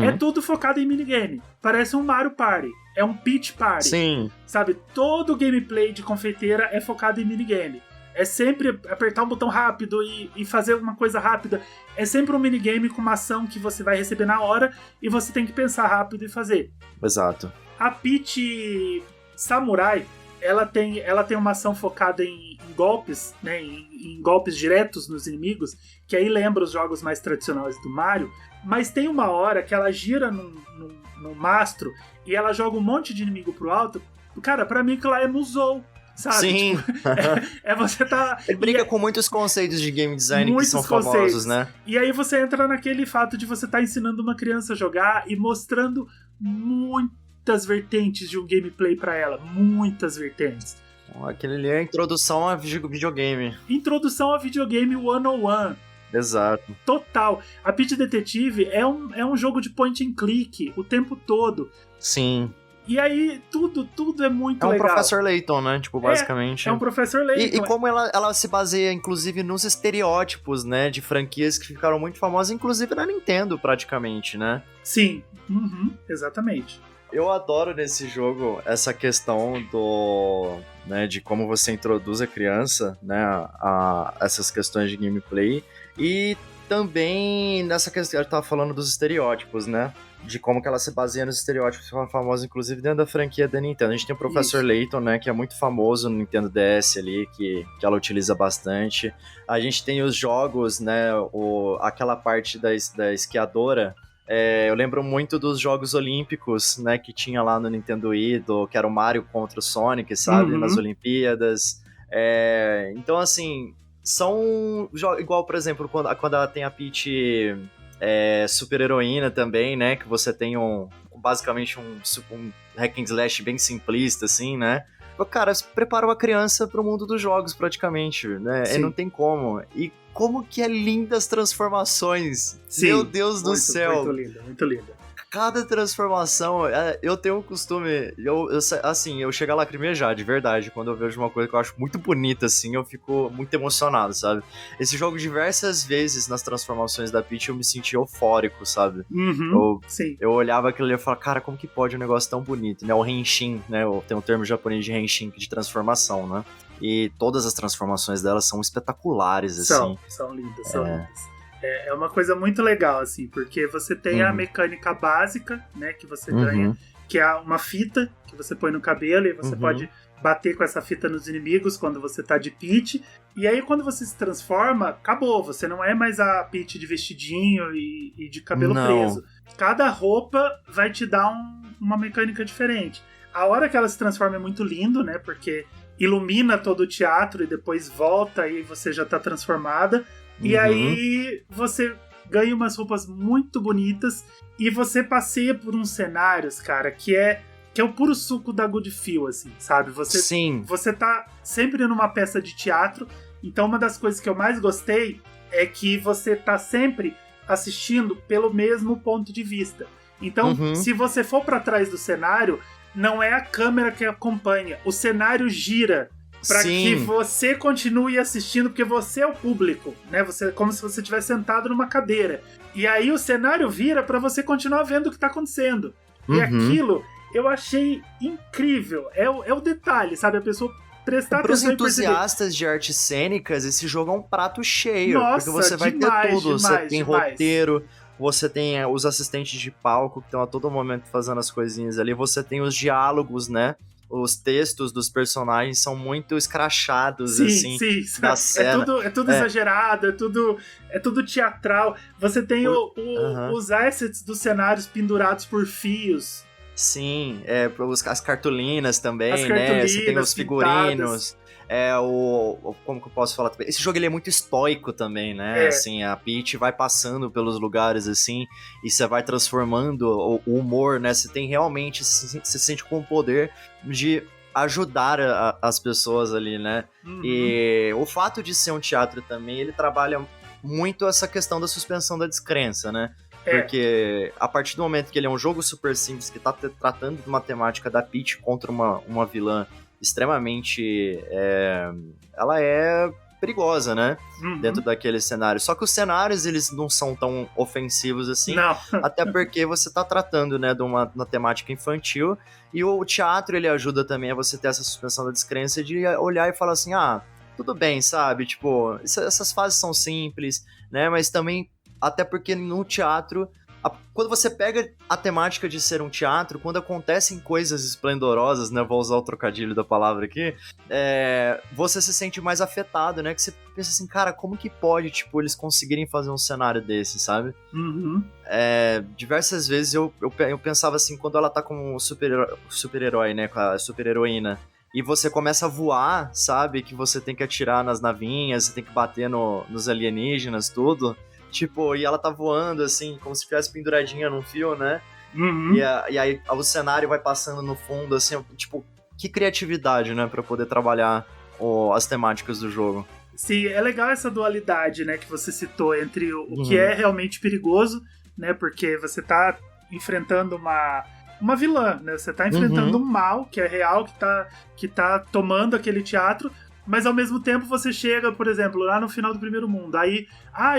É tudo focado em minigame. Parece um Mario Party. É um Peach Party. Sim. Sabe? Todo gameplay de confeiteira é focado em minigame. É sempre apertar um botão rápido e fazer uma coisa rápida. É sempre um minigame com uma ação que você vai receber na hora e você tem que pensar rápido e fazer. Exato. A Peach Samurai, ela tem uma ação focada em golpes, né? Em golpes diretos nos inimigos, que aí lembra os jogos mais tradicionais do Mario. Mas tem uma hora que ela gira num mastro e ela joga um monte de inimigo pro alto. Cara, pra mim aquilo lá é Musou. Sabe? Sim. Tipo, você tá... Ele brinca com muitos conceitos de game design que são famosos, né? E aí você entra naquele fato de você estar ensinando uma criança a jogar e mostrando muitas vertentes de um gameplay pra ela. Muitas vertentes. Aquele ali é a introdução a videogame. Introdução a videogame 101. Exato. Total. A Peach Detective é um jogo de point and click o tempo todo. Sim. E aí, tudo é muito legal. É um Professor Layton, né? Tipo, basicamente. É um Professor Layton. E como ela se baseia, inclusive, nos estereótipos, né? De franquias que ficaram muito famosas, inclusive na Nintendo, praticamente, né? Sim. Exatamente. Eu adoro nesse jogo essa questão né, de como você introduz a criança, né? A essas questões de gameplay. E também nessa questão, eu tava falando dos estereótipos, né? De como que ela se baseia nos estereótipos que foram famosos, inclusive, dentro da franquia da Nintendo. A gente tem o Professor Layton, né, que é muito famoso no Nintendo DS ali, que ela utiliza bastante. A gente tem os jogos, né, aquela parte da esquiadora. Eu lembro muito dos Jogos Olímpicos, né, que tinha lá no Nintendo Wii, que era o Mario contra o Sonic, sabe, nas Olimpíadas. Então, assim, são igual, por exemplo, quando ela tem a Peach... super heroína também, né, que você tem basicamente um hack and slash bem simplista, assim, né, cara, você preparou a criança pro mundo dos jogos, praticamente, né, e não tem como, e como que é linda as transformações. Sim, meu Deus do céu. Muito linda, muito linda. Cada transformação, eu tenho um costume, eu chego a lacrimejar, de verdade, quando eu vejo uma coisa que eu acho muito bonita, assim, eu fico muito emocionado, sabe? Esse jogo, diversas vezes, nas transformações da Peach, eu me senti eufórico, sabe? Sim. Eu olhava aquilo ali e falava, cara, como que pode um negócio tão bonito, né? O Henshin, né? Tem um termo japonês de Henshin, de transformação, né? E todas as transformações dela são espetaculares, assim. São lindas, são lindas. É uma coisa muito legal, assim, porque você tem a mecânica básica, né, que você ganha, que é uma fita que você põe no cabelo e você pode bater com essa fita nos inimigos quando você tá de Peach. E aí, quando você se transforma, acabou. Você não é mais a Peach de vestidinho e de cabelo preso. Cada roupa vai te dar uma mecânica diferente. A hora que ela se transforma é muito lindo, né, porque ilumina todo o teatro e depois volta e você já tá transformada. E aí você ganha umas roupas muito bonitas e você passeia por uns cenários, cara, que é o puro suco da Good Feel, assim, sabe? Você tá sempre numa peça de teatro, então uma das coisas que eu mais gostei é que você tá sempre assistindo pelo mesmo ponto de vista. Então, se você for pra trás do cenário, não é a câmera que acompanha, o cenário gira para que você continue assistindo, porque você é o público, né? Você, como se você estivesse sentado numa cadeira. E aí o cenário vira para você continuar vendo o que está acontecendo. E aquilo eu achei incrível. É o detalhe, sabe? A pessoa prestar atenção. Para os entusiastas de artes cênicas, esse jogo é um prato cheio. Nossa, porque você vai ter tudo. Você tem demais. roteiro, você tem os assistentes de palco que estão a todo momento fazendo as coisinhas ali. Você tem os diálogos, né? Os textos dos personagens são muito escrachados, assim, da cena. É tudo exagerado, é tudo teatral. Você tem os assets dos cenários pendurados por fios. Sim, as cartolinas também, né? Você tem os figurinos. Como que eu posso falar também? Esse jogo ele é muito estoico também, né? Assim, a Peach vai passando pelos lugares, assim, e você vai transformando o humor, né? Você tem realmente, se sente com o poder de ajudar as pessoas ali, né? E o fato de ser um teatro também, ele trabalha muito essa questão da suspensão da descrença, né? Porque a partir do momento que ele é um jogo super simples, que tá tratando de uma temática da Peach contra uma vilã extremamente... ela é perigosa, né? Dentro daquele cenário. Só que os cenários, eles não são tão ofensivos assim. Não. Até porque você tá tratando, né, de uma temática infantil. E o teatro, ele ajuda também a você ter essa suspensão da descrença de olhar e falar assim, tudo bem, sabe? Tipo, essas fases são simples, né? Mas também, até porque no teatro... Quando você pega a temática de ser um teatro, quando acontecem coisas esplendorosas, né, vou usar o trocadilho da palavra aqui, você se sente mais afetado, né, que você pensa assim, cara, como que pode, tipo, eles conseguirem fazer um cenário desse, sabe? Diversas vezes eu pensava assim, quando ela tá com o super-herói, né, com a super-heroína, e você começa a voar, sabe, que você tem que atirar nas navinhas, você tem que bater nos alienígenas, tudo... Tipo, e ela tá voando, assim, como se estivesse penduradinha num fio, né? E aí o cenário vai passando no fundo, assim, tipo, que criatividade, né? Pra poder trabalhar as temáticas do jogo. Sim, é legal essa dualidade, né? Que você citou entre o que é realmente perigoso, né? Porque você tá enfrentando uma vilã, né? Você tá enfrentando um mal, que é real, que tá tomando aquele teatro. Mas ao mesmo tempo você chega, por exemplo, lá no final do Primeiro Mundo, aí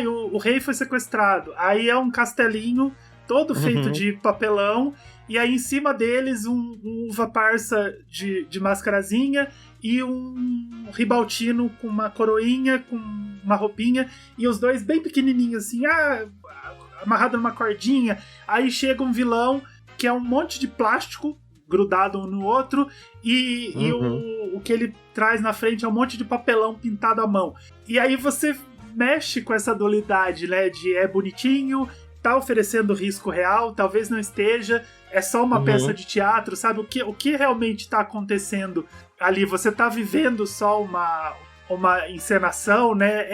o rei foi sequestrado, aí é um castelinho todo feito de papelão, e aí em cima deles um uva parça de mascarazinha e um ribaltino com uma coroinha, com uma roupinha, e os dois bem pequenininhos assim, amarrado numa cordinha. Aí chega um vilão que é um monte de plástico grudado um no outro, e o que ele traz na frente é um monte de papelão pintado à mão. E aí você mexe com essa dualidade, né, de é bonitinho, tá oferecendo risco real, talvez não esteja, é só uma peça de teatro, sabe? O que realmente tá acontecendo ali? Você tá vivendo só uma encenação, né?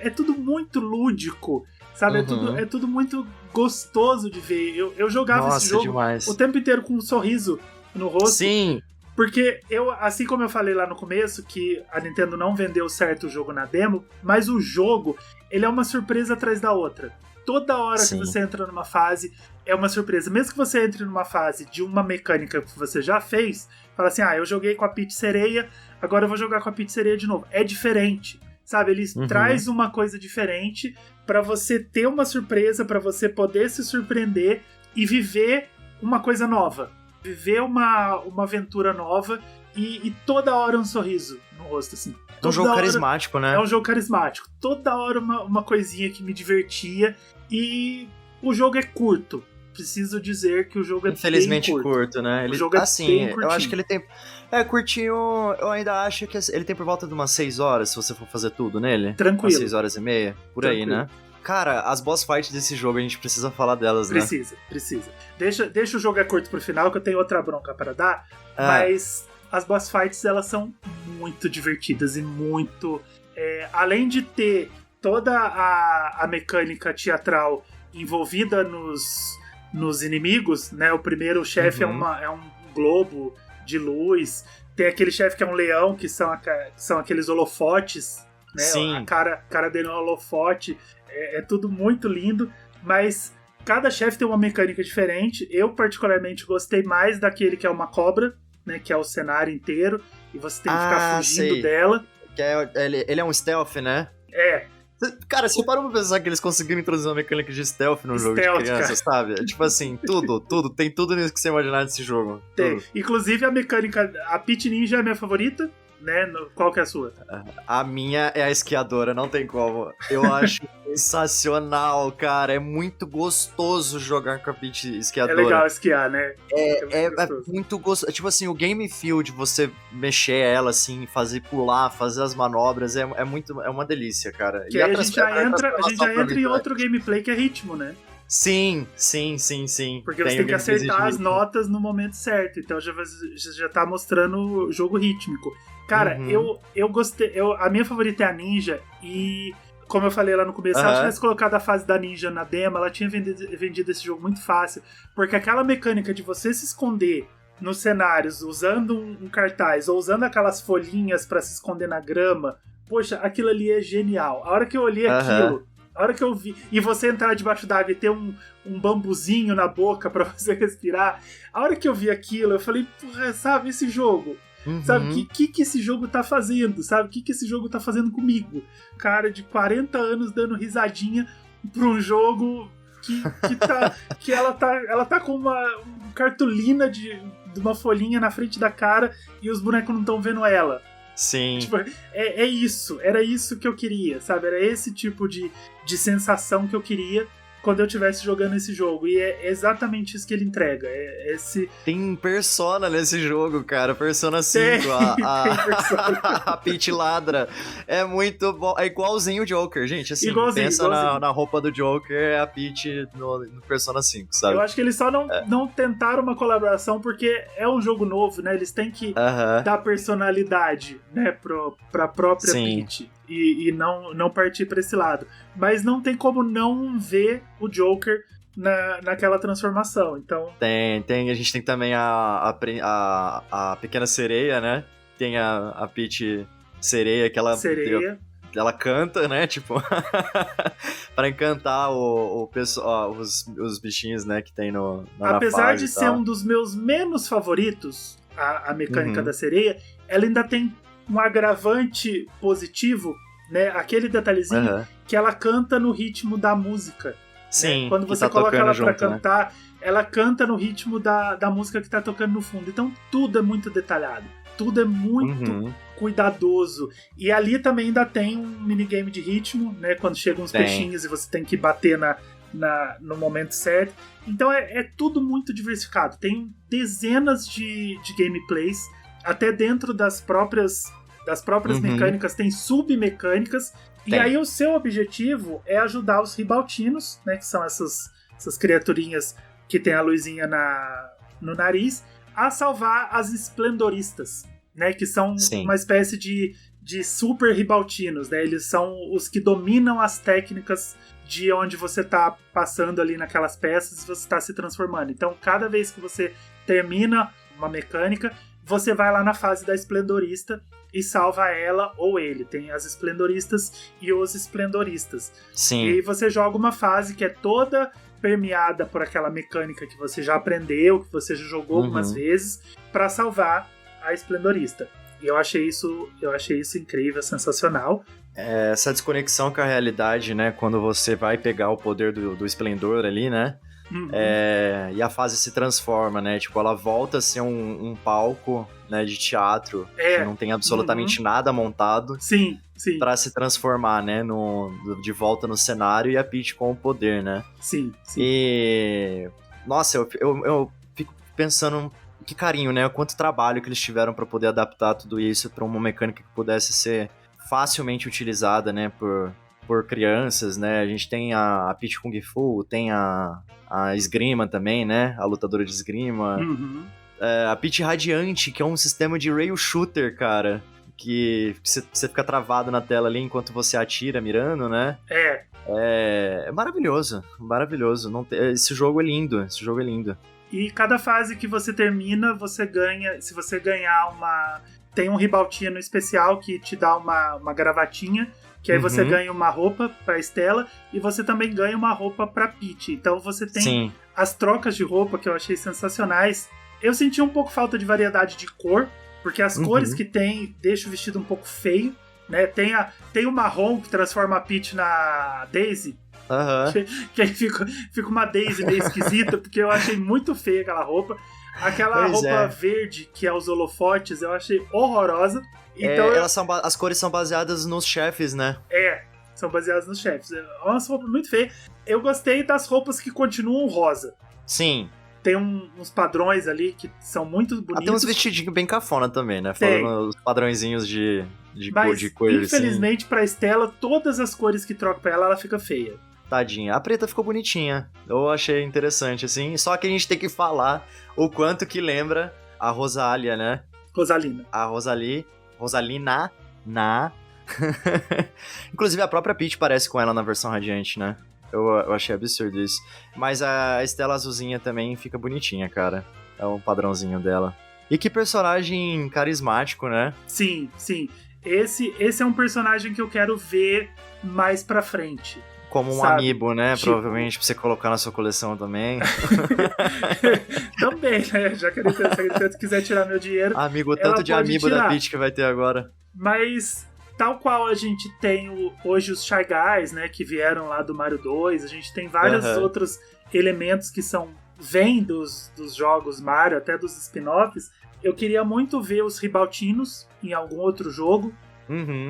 É tudo muito lúdico, sabe? É tudo muito gostoso de ver. Eu jogava esse jogo demais. O tempo inteiro com um sorriso no rosto. Sim. Porque assim como eu falei lá no começo, que a Nintendo não vendeu certo o jogo na demo, mas o jogo, ele é uma surpresa atrás da outra. Toda hora que você entra numa fase, é uma surpresa. Mesmo que você entre numa fase de uma mecânica que você já fez, fala assim, eu joguei com a Peach Sereia, agora eu vou jogar com a Peach Sereia de novo. É diferente, sabe? Ele traz uma coisa diferente pra você ter uma surpresa, pra você poder se surpreender e viver uma coisa nova. Viver uma aventura nova e toda hora um sorriso no rosto, assim. É um jogo carismático, né? É um jogo carismático. Toda hora uma coisinha que me divertia. E o jogo é curto. Preciso dizer que o jogo é infelizmente bem curto, né? O jogo é bem curtinho. Eu acho que ele tem... curtinho, eu ainda acho que ele tem por volta de umas 6 horas, se você for fazer tudo nele. Tranquilo. Umas 6 horas e meia, por Tranquilo. aí, né? Cara, as boss fights desse jogo, a gente precisa falar delas, né? Precisa. Deixa o jogo curto pro final, que eu tenho outra bronca para dar. Mas as boss fights, elas são muito divertidas e muito... além de ter toda a mecânica teatral envolvida nos inimigos, né? O primeiro chefe é um globo de luz. Tem aquele chefe que é um leão, que são aqueles holofotes, né? Sim. A cara dele é um holofote. É tudo muito lindo, mas cada chefe tem uma mecânica diferente. Eu, particularmente, gostei mais daquele que é uma cobra, né? Que é o cenário inteiro, e você tem que ficar fugindo dela. Ele é um stealth, né? Cara, você parou pra pensar que eles conseguiram introduzir uma mecânica de stealth no jogo de criança, sabe? Tipo assim, tem tudo nisso que você imaginar desse jogo. Tem. Inclusive a mecânica, a Peach Ninja é a minha favorita, né? Qual que é a sua? A minha é a esquiadora, não tem como. Eu acho sensacional, cara. É muito gostoso jogar com a Peach esquiadora. É legal esquiar, né? É muito gostoso. Tipo assim, o game feel de você mexer ela, assim, fazer pular, fazer as manobras, é uma delícia, cara. Que aí a gente já entra em outro gameplay que é ritmo, né? Sim. Porque você tem que acertar as notas no momento certo. Então já tá mostrando o jogo rítmico. Cara, eu gostei. A minha favorita é a Ninja. E, como eu falei lá no começo, se ela tivesse colocado a fase da Ninja na demo, ela tinha vendido esse jogo muito fácil. Porque aquela mecânica de você se esconder nos cenários usando um cartaz ou usando aquelas folhinhas pra se esconder na grama, poxa, aquilo ali é genial. A hora que eu olhei aquilo, a hora que eu vi, e você entrar debaixo d'água e ter um bambuzinho na boca pra você respirar, a hora que eu vi aquilo, eu falei, porra, sabe, esse jogo, sabe, o que esse jogo tá fazendo, sabe, o que esse jogo tá fazendo comigo? Cara de 40 anos dando risadinha pra um jogo que ela tá com uma cartolina de uma folhinha na frente da cara e os bonecos não estão vendo ela. Sim. Tipo, era isso que eu queria, sabe? Era esse tipo de sensação que eu queria quando eu estivesse jogando esse jogo. E é exatamente isso que ele entrega. Tem Persona nesse jogo, cara. Persona 5. A Peach ladra. É muito bom. É igualzinho o Joker, gente. Assim, pensa na roupa do Joker, é a Peach no Persona 5, sabe? Eu acho que eles só não tentaram uma colaboração porque é um jogo novo, né? Eles têm que dar personalidade, né, pra própria Peach. E não partir pra esse lado. Mas não tem como não ver o Joker naquela transformação, então... Tem. A gente tem também a Pequena Sereia, né? Tem a Peach Sereia, que ela canta, né? Tipo, pra encantar o pessoal, os bichinhos, né? Que tem na Apesar fase de ser um dos meus menos favoritos, a mecânica da sereia, ela ainda tem um agravante positivo, né? Aquele detalhezinho que ela canta no ritmo da música. Sim. Né? Quando você coloca ela pra cantar, ela canta no ritmo da música que tá tocando no fundo. Então tudo é muito detalhado. Tudo é muito cuidadoso. E ali também ainda tem um minigame de ritmo, né? Quando chegam uns peixinhos e você tem que bater no momento certo. Então é tudo muito diversificado. Tem dezenas de gameplays. Até dentro das próprias mecânicas tem submecânicas. E aí o seu objetivo é ajudar os ribaltinos, né, que são essas criaturinhas que tem a luzinha no nariz, a salvar as esplendoristas, né, que são uma espécie de super ribaltinos, né? Eles são os que dominam as técnicas de onde você tá passando ali naquelas peças e você tá se transformando. Então, cada vez que você termina uma mecânica, você vai lá na fase da esplendorista e salva ela ou ele. Tem as esplendoristas e os esplendoristas. Sim. E aí você joga uma fase que é toda permeada por aquela mecânica que você já aprendeu, que você já jogou algumas vezes, pra salvar a Esplendorista. E eu achei isso incrível, sensacional. Essa desconexão com a realidade, né? Quando você vai pegar o poder do esplendor ali, né? E a fase se transforma, né? Tipo, ela volta a ser um palco, né, de teatro, que não tem absolutamente nada montado. Sim. Pra se transformar, né? De volta no cenário e a Peach com o poder, né? Sim. E... Nossa, eu fico pensando... Que carinho, né? Quanto trabalho que eles tiveram pra poder adaptar tudo isso pra uma mecânica que pudesse ser facilmente utilizada, né? Por crianças, né? A gente tem a Peach Kung Fu, tem a esgrima também, né? A lutadora de esgrima. A Peach Radiante, que é um sistema de rail shooter, cara. Que você fica travado na tela ali enquanto você atira mirando, né? É maravilhoso, maravilhoso. Esse jogo é lindo, E cada fase que você termina, você ganha... Se você ganhar tem um ribaltino especial que te dá uma gravatinha, que aí você ganha uma roupa pra Estela, e você também ganha uma roupa pra Peach. Então você tem as trocas de roupa, que eu achei sensacionais. Eu senti um pouco falta de variedade de cor, porque as cores que tem deixam o vestido um pouco feio, né? Tem o marrom que transforma a Peach na Daisy, que aí fica uma Daisy meio esquisita, porque eu achei muito feia aquela roupa. Aquela roupa verde, que é os holofotes, eu achei horrorosa. Então as cores são baseadas nos chefes, né? São baseadas nos chefes. É uma roupa muito feia. Eu gostei das roupas que continuam rosa. Sim. Tem uns padrões ali que são muito bonitos. Tem uns vestidinhos bem cafona também, né? Falando os padrõezinhos de cor. Infelizmente, assim. Pra Estela, todas as cores que troca pra ela fica feia. Tadinha. A preta ficou bonitinha. Eu achei interessante, assim. Só que a gente tem que falar o quanto que lembra a Rosalia, né? Rosalina. A Rosalina. Inclusive, a própria Peach parece com ela na versão Radiante, né? Eu achei absurdo isso. Mas a Estela Azulzinha também fica bonitinha, cara. É um padrãozinho dela. E que personagem carismático, né? Sim. Esse é um personagem que eu quero ver mais pra frente. Como um amiibo, né? Tipo... Provavelmente pra você colocar na sua coleção também. Também, né? Já que ele tanto quiser tirar meu dinheiro. Amigo, tanto de amiibo da Peach que vai ter agora. Mas, tal qual a gente tem hoje os Shy Guys, né? Que vieram lá do Mario 2. A gente tem vários outros elementos que vêm dos jogos Mario, até dos spin-offs. Eu queria muito ver os Ribaltinos em algum outro jogo.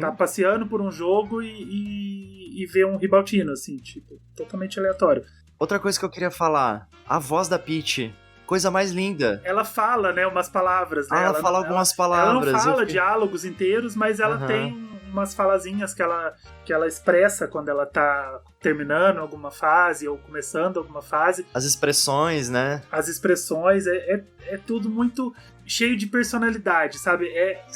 Tá passeando por um jogo e ver um Ribaltino, assim, tipo, totalmente aleatório. Outra coisa que eu queria falar, a voz da Peach, coisa mais linda. Ela fala, né, umas palavras, né? Ela fala algumas palavras. Ela não fala diálogos inteiros, mas ela tem umas falazinhas que ela expressa quando ela tá terminando alguma fase ou começando alguma fase. As expressões, né? As expressões, é tudo muito cheio de personalidade, sabe?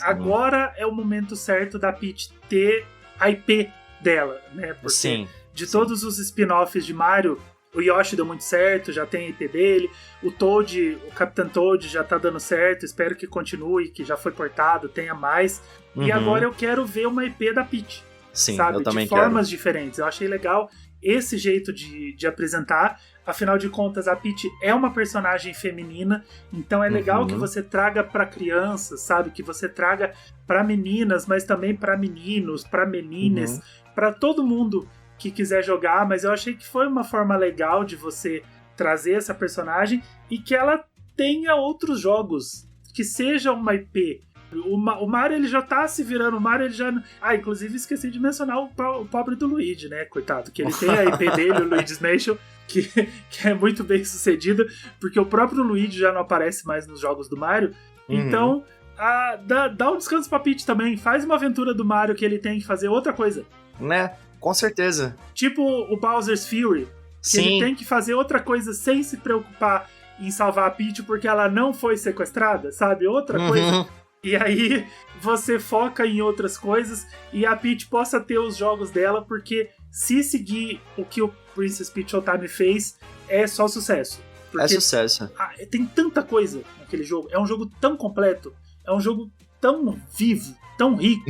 Agora é o momento certo da Peach ter a IP dela, né? Porque todos os spin-offs de Mario, o Yoshi deu muito certo, já tem a IP dele. O Toad, o Capitão Toad já tá dando certo, espero que continue, que já foi portado, tenha mais. E agora eu quero ver uma IP da Peach. Sim, sabe? eu também de formas diferentes. Eu achei legal esse jeito de apresentar. Afinal de contas, a Peach é uma personagem feminina, então é legal que você traga pra crianças, sabe? Que você traga pra meninas, mas também pra meninos, pra menines, pra todo mundo que quiser jogar. Mas eu achei que foi uma forma legal de você trazer essa personagem e que ela tenha outros jogos, que seja uma IP. O Mario, ele já tá se virando. O Mario, ele já... inclusive esqueci de mencionar o pobre do Luigi, né? Coitado. Que ele tem a IP dele, o Luigi's Mansion, que é muito bem sucedida, porque o próprio Luigi já não aparece mais nos jogos do Mario. Então, dá um descanso pra Peach também. Faz uma aventura do Mario que ele tem que fazer outra coisa. Né? Com certeza. Tipo o Bowser's Fury. Que ele tem que fazer outra coisa sem se preocupar em salvar a Peach porque ela não foi sequestrada, sabe? Outra coisa... E aí você foca em outras coisas e a Peach possa ter os jogos dela, porque se seguir o que o Princess Peach Showtime fez, é só sucesso. Porque sucesso. Tem tanta coisa naquele jogo. É um jogo tão completo, é um jogo tão vivo, tão rico,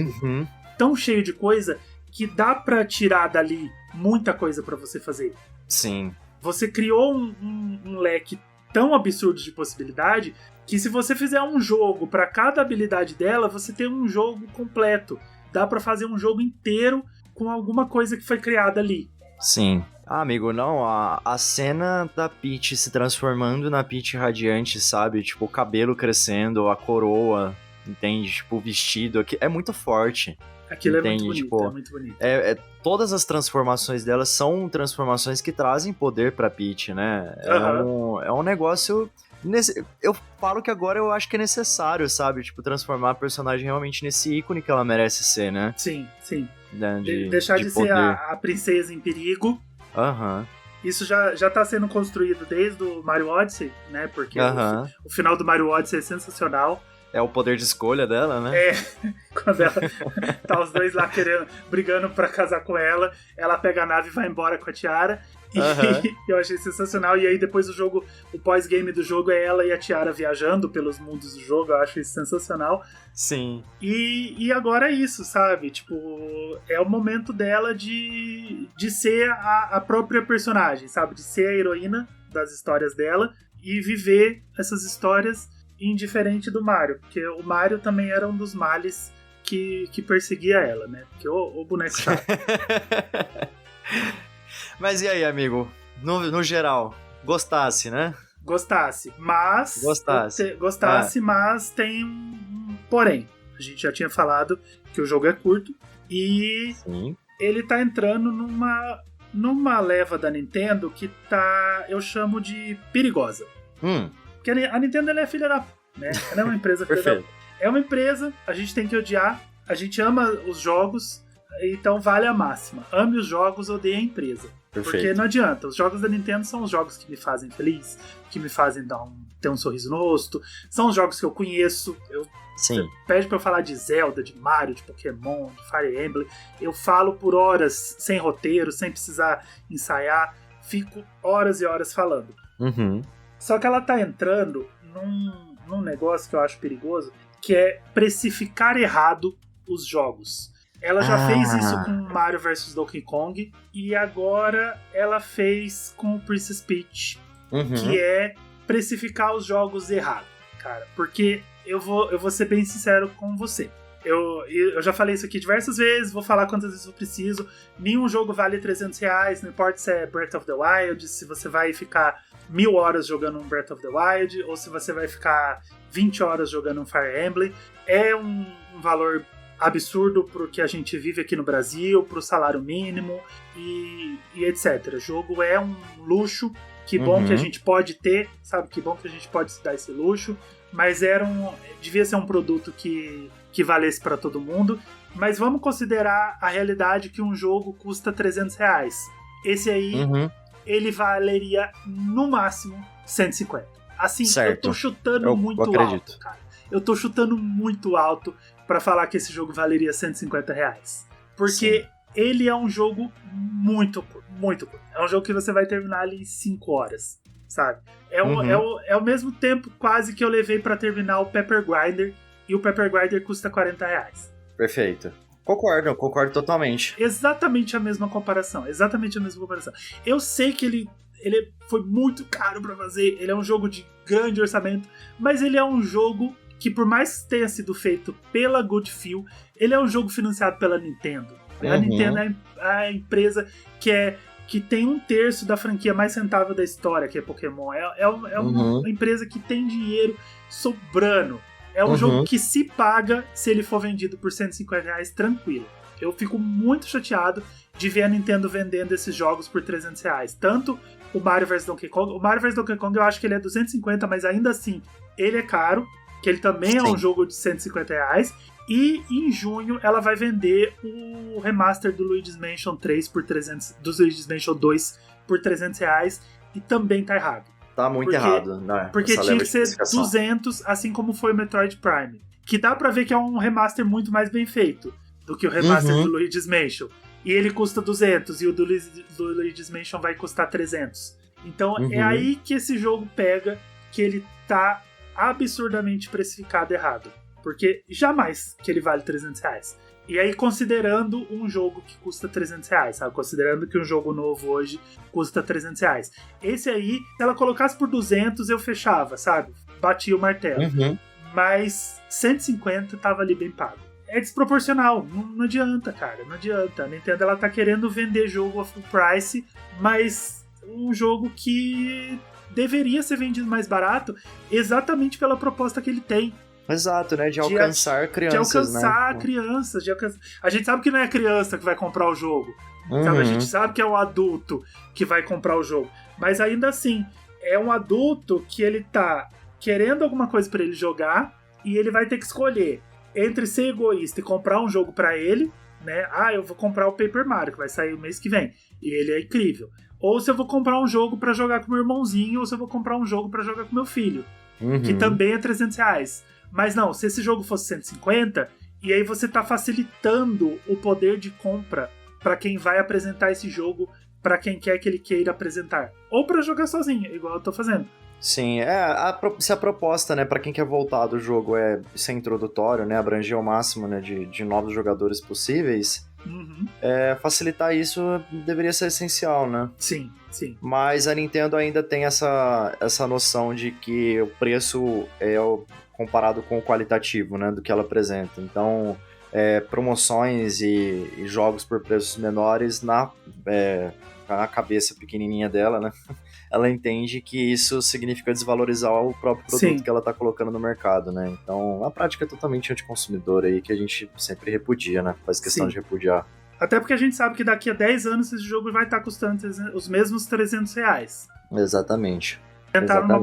tão cheio de coisa, que dá pra tirar dali muita coisa pra você fazer. Sim. você criou um leque tão absurdo de possibilidade que se você fizer um jogo para cada habilidade dela, você tem um jogo completo. Dá pra fazer um jogo inteiro com alguma coisa que foi criada ali. Sim. Ah, amigo, não, a cena da Peach se transformando na Peach radiante, sabe? Tipo, o cabelo crescendo, a coroa, entende? Tipo, o vestido, é muito forte. Aquilo entende? É muito bonito, tipo, é muito bonito. Todas as transformações dela são transformações que trazem poder pra Peach, né? É um negócio... Eu falo que agora eu acho que é necessário, sabe? Tipo, transformar a personagem realmente nesse ícone que ela merece ser, né? Sim. Né? Deixar de ser a princesa em perigo. Aham. Isso já tá sendo construído desde o Mario Odyssey, né? Porque o final do Mario Odyssey é sensacional. É o poder de escolha dela, né? Quando ela tá os dois lá brigando pra casar com ela, ela pega a nave e vai embora com a Tiara. E eu achei sensacional. E aí depois o pós-game do jogo é ela e a Tiara viajando pelos mundos do jogo. Eu acho isso sensacional. Sim. E agora é isso, sabe? Tipo, é o momento dela de ser a própria personagem, sabe? De ser a heroína das histórias dela e viver essas histórias indiferente do Mario. Porque o Mario também era um dos males que perseguia ela, né? Porque o boneco chato. Mas e aí, amigo? No geral, gostasse, né? Gostasse, mas... mas tem um porém. A gente já tinha falado que o jogo é curto e Sim. ele tá entrando numa leva da Nintendo que tá, eu chamo de perigosa. Porque a Nintendo ela é filha da... né? Ela é uma empresa filha da... É uma empresa, a gente tem que odiar, a gente ama os jogos, então vale a máxima. Ame os jogos, odeie a empresa. Perfeito. Porque não adianta, os jogos da Nintendo são os jogos que me fazem feliz, que me fazem ter um sorriso no rosto, são os jogos que eu conheço. Sim. Você pede pra eu falar de Zelda, de Mario, de Pokémon, de Fire Emblem, eu falo por horas, sem roteiro, sem precisar ensaiar, fico horas e horas falando. Só que ela tá entrando num negócio que eu acho perigoso, que é precificar errado os jogos. Ela já fez isso com Mario vs Donkey Kong e agora ela fez com o Princess Peach, que é precificar os jogos errado, cara. Porque eu vou ser bem sincero com você. Eu já falei isso aqui diversas vezes, vou falar quantas vezes eu preciso. Nenhum jogo vale R$300, não importa se é Breath of the Wild, se você vai ficar 1000 horas jogando um Breath of the Wild, ou se você vai ficar 20 horas jogando um Fire Emblem. É um valor absurdo pro que a gente vive aqui no Brasil, pro salário mínimo e etc. O jogo é um luxo, que bom que a gente pode ter, sabe? Que bom que a gente pode se dar esse luxo, mas devia ser um produto que valesse para todo mundo. Mas vamos considerar a realidade que um jogo custa R$300. Esse aí, ele valeria no máximo 150. Assim, certo. Eu tô chutando muito alto, cara. Eu tô chutando muito alto pra falar que esse jogo valeria R$150. Porque ele é um jogo muito curto. É um jogo que você vai terminar ali em 5 horas, sabe? É o mesmo tempo quase que eu levei pra terminar o Pepper Grinder, e o Pepper Grinder custa R$40. Perfeito. Concordo totalmente. Exatamente a mesma comparação. Eu sei que ele foi muito caro pra fazer, ele é um jogo de grande orçamento, mas ele é um jogo que, por mais que tenha sido feito pela Good Feel, ele é um jogo financiado pela Nintendo. A Nintendo é a empresa que tem 1/3 da franquia mais rentável da história, que é Pokémon. É uma empresa que tem dinheiro sobrando. É um jogo que se paga se ele for vendido por R$150 tranquilo. Eu fico muito chateado de ver a Nintendo vendendo esses jogos por R$300. Tanto o Mario vs Donkey Kong. O Mario vs Donkey Kong eu acho que ele é 250, mas ainda assim ele é caro, que ele também é um jogo de R$150. E em junho ela vai vender o remaster do Luigi's Mansion 3 por 300, do Luigi's Mansion 2 por R$300, e também tá errado. Tá muito errado, né? Porque tinha que ser 200, assim como foi o Metroid Prime. Que dá pra ver que é um remaster muito mais bem feito do que o remaster do Luigi's Mansion. E ele custa 200, e o do Luigi's Mansion vai custar 300. Então é aí que esse jogo pega, que ele tá absurdamente precificado errado. porque jamais que ele vale R$300. E aí, considerando um jogo que custa R$300, sabe? Considerando que um jogo novo hoje custa R$300. Esse aí, se ela colocasse por 200, eu fechava, sabe? Batia o martelo. Mas 150 tava ali bem pago. É desproporcional, não adianta, cara, não adianta. A Nintendo, ela tá querendo vender jogo a full price, mas um jogo que deveria ser vendido mais barato exatamente pela proposta que ele tem. Exato, né? De alcançar crianças, de alcançar crianças. A gente sabe que não é a criança que vai comprar o jogo. Sabe? A gente sabe que é o adulto que vai comprar o jogo. Mas ainda assim, é um adulto que ele tá querendo alguma coisa pra ele jogar e ele vai ter que escolher entre ser egoísta e comprar um jogo pra ele, né? Eu vou comprar o Paper Mario, que vai sair o mês que vem. E ele é incrível. Ou se eu vou comprar um jogo pra jogar com meu irmãozinho, ou se eu vou comprar um jogo pra jogar com meu filho. Que também é R$300. Mas não, se esse jogo fosse 150, e aí você tá facilitando o poder de compra pra quem vai apresentar esse jogo, pra quem quer que ele queira apresentar. Ou pra jogar sozinho, igual eu tô fazendo. Sim, se a proposta, né, pra quem quer voltar do jogo é ser introdutório, né, abranger o máximo, né, de novos jogadores possíveis, facilitar isso deveria ser essencial, né? Sim, sim. Mas a Nintendo ainda tem essa noção de que o preço é comparado com o qualitativo, né, do que ela apresenta. Então, promoções e jogos por preços menores na cabeça pequenininha dela, né, ela entende que isso significa desvalorizar o próprio produto que ela está colocando no mercado, né. Então, a prática é totalmente anticonsumidora aí, que a gente sempre repudia, né, faz questão de repudiar. Até porque a gente sabe que daqui a 10 anos esse jogo vai estar custando os mesmos R$300. Exatamente. Tentaram uma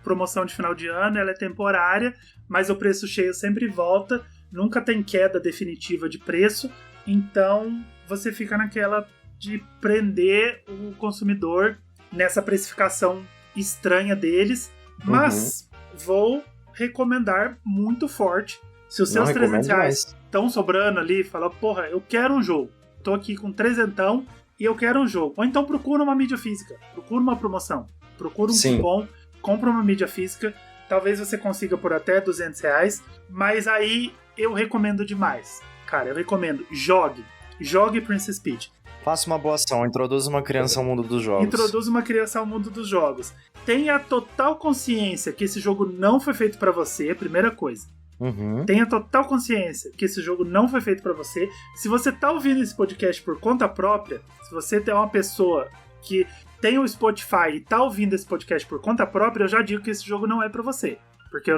promoção de final de ano, ela é temporária, mas o preço cheio sempre volta, nunca tem queda definitiva de preço, então você fica naquela de prender o consumidor nessa precificação estranha deles, mas vou recomendar muito forte, se os seus R$300 estão sobrando ali, fala, porra, eu quero um jogo, tô aqui com R$300 e eu quero um jogo, ou então procura uma mídia física, procura uma promoção. Procura um cupom, compra uma mídia física, talvez você consiga por até R$200, mas aí eu recomendo demais. Cara, eu recomendo, jogue Princess Peach. Faça uma boa ação, introduza uma criança ao mundo dos jogos. Introduza uma criança ao mundo dos jogos. Tenha total consciência que esse jogo não foi feito pra você, primeira coisa. Tenha total consciência que esse jogo não foi feito pra você. Se você tá ouvindo esse podcast por conta própria, se você é uma pessoa que tem o Spotify e tá ouvindo esse podcast por conta própria, eu já digo que esse jogo não é pra você. Porque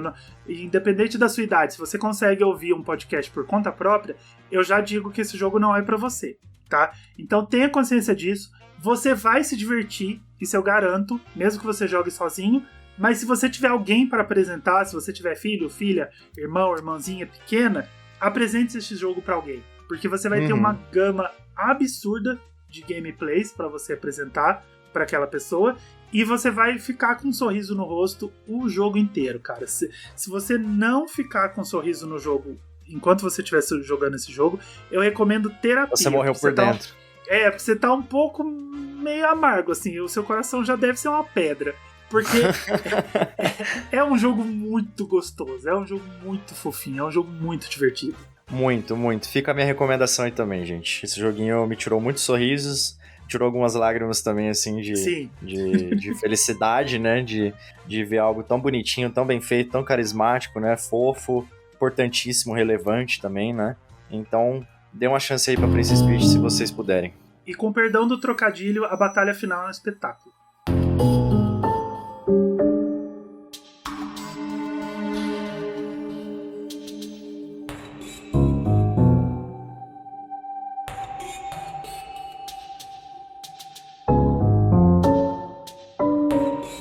independente da sua idade, se você consegue ouvir um podcast por conta própria, eu já digo que esse jogo não é pra você, tá? Então tenha consciência disso. Você vai se divertir, isso eu garanto, mesmo que você jogue sozinho. Mas se você tiver alguém para apresentar, se você tiver filho, filha, irmão, irmãzinha pequena, apresente esse jogo pra alguém. Porque você vai ter uma gama absurda de gameplays pra você apresentar para aquela pessoa, e você vai ficar com um sorriso no rosto o jogo inteiro, cara. Se você não ficar com um sorriso no jogo enquanto você estiver jogando esse jogo, eu recomendo terapia. Você morreu por dentro. Porque você tá um pouco meio amargo, assim, o seu coração já deve ser uma pedra. Porque é um jogo muito gostoso, é um jogo muito fofinho, é um jogo muito divertido. Muito, muito. Fica a minha recomendação aí também, gente. Esse joguinho me tirou muitos sorrisos, tirou algumas lágrimas também, assim, de felicidade, né? De ver algo tão bonitinho, tão bem feito, tão carismático, né? Fofo, importantíssimo, relevante também, né? Então, dê uma chance aí pra Princess Peach se vocês puderem. E com perdão do trocadilho, a batalha final é um espetáculo.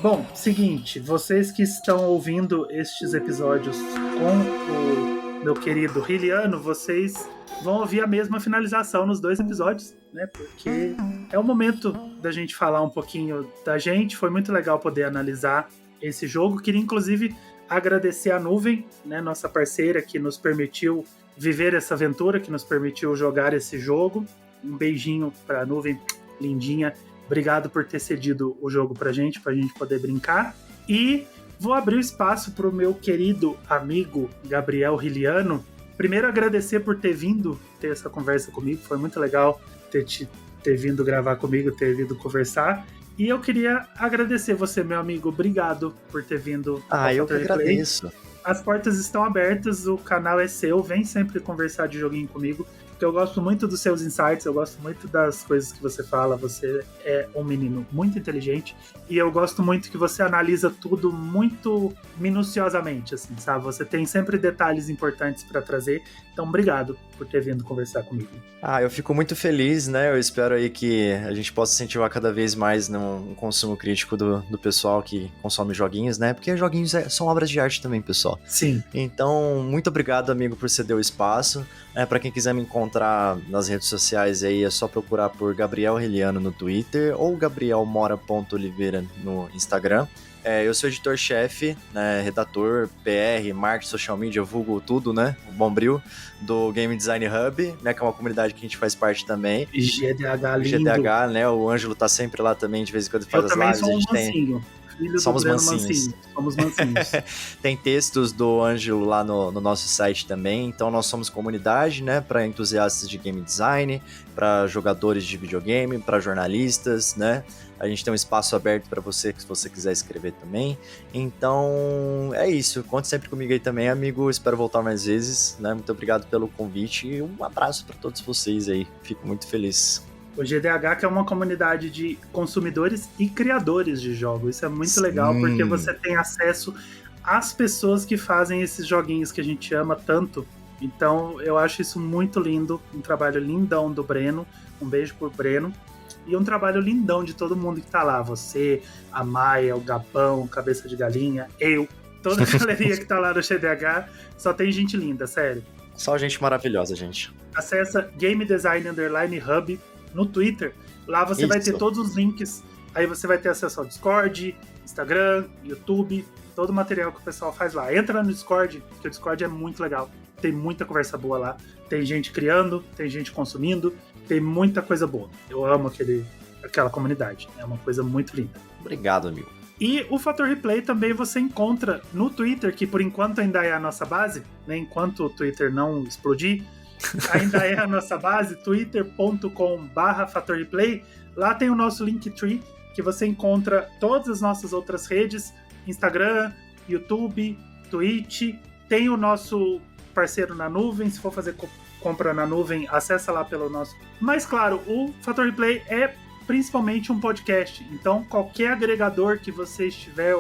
Bom, seguinte, vocês que estão ouvindo estes episódios com o meu querido Riliano, vocês vão ouvir a mesma finalização nos 2 episódios, né? Porque é o momento da gente falar um pouquinho da gente. Foi muito legal poder analisar esse jogo. Queria, inclusive, agradecer a Nuvem, né? Nossa parceira que nos permitiu viver essa aventura, que nos permitiu jogar esse jogo. Um beijinho pra Nuvem, lindinha. Obrigado por ter cedido o jogo pra gente poder brincar. E Vou abrir o espaço pro meu querido amigo Gabriel Riliano. Primeiro, agradecer por ter vindo ter essa conversa comigo. Foi muito legal ter vindo gravar comigo, ter vindo conversar. E eu queria agradecer você, meu amigo. Obrigado por ter vindo. Eu que agradeço. As portas estão abertas, o canal é seu. Vem sempre conversar de joguinho comigo. Porque eu gosto muito dos seus insights, eu gosto muito das coisas que você fala. Você é um menino muito inteligente. E eu gosto muito que você analisa tudo muito minuciosamente, assim, sabe? Você tem sempre detalhes importantes para trazer. Então, obrigado por ter vindo conversar comigo. Eu fico muito feliz, né? Eu espero aí que a gente possa incentivar cada vez mais no consumo crítico do pessoal que consome joguinhos, né? Porque joguinhos são obras de arte também, pessoal. Sim. Então, muito obrigado, amigo, por ceder o espaço. Para quem quiser me encontrar nas redes sociais aí, é só procurar por Gabriel Riliano no Twitter ou gabrielmora.oliveira no Instagram. Eu sou editor-chefe, né, redator, PR, marketing, social media, vulgo tudo, né? O Bombril, do Game Design Hub, né? Que é uma comunidade que a gente faz parte também. GDH lindo. GDH, né? O Ângelo tá sempre lá também, de vez em quando faz as lives. Eu também sou um mansinho. Somos mansinhos. Somos mansinhos. Tem textos do Ângelo lá no nosso site também. Então nós somos comunidade, né? Para entusiastas de game design, para jogadores de videogame, para jornalistas, né? A gente tem um espaço aberto para você, se você quiser escrever também. Então, é isso. Conte sempre comigo aí também, amigo. Espero voltar mais vezes, né? Muito obrigado pelo convite e um abraço para todos vocês aí. Fico muito feliz. O GDH, que é uma comunidade de consumidores e criadores de jogos. Isso é muito legal, porque você tem acesso às pessoas que fazem esses joguinhos que a gente ama tanto. Então, eu acho isso muito lindo. Um trabalho lindão do Breno. Um beijo pro Breno. E um trabalho lindão de todo mundo que tá lá. Você, a Maia, o Gabão, Cabeça de Galinha, eu. Toda a galeria que tá lá no GDH. Só tem gente linda, sério. Só gente maravilhosa, gente. Acessa Game Design _ Hub no Twitter. Lá você vai ter todos os links. Aí você vai ter acesso ao Discord, Instagram, YouTube, todo o material que o pessoal faz lá. Entra no Discord, porque o Discord é muito legal. Tem muita conversa boa lá. Tem gente criando, tem gente consumindo, tem muita coisa boa. Eu amo aquela comunidade. É uma coisa muito linda. Obrigado, amigo. E o Fator Replay também você encontra no Twitter, que por enquanto ainda é a nossa base, né? Enquanto o Twitter não explodir, ainda é a nossa base, twitter.com/fatorreplay. Lá tem o nosso Linktree, que você encontra todas as nossas outras redes, Instagram, YouTube, Twitch. Tem o nosso parceiro na nuvem, se for fazer compra na nuvem, acessa lá pelo nosso... Mas claro, o Fator Replay é principalmente um podcast, então qualquer agregador que você estiver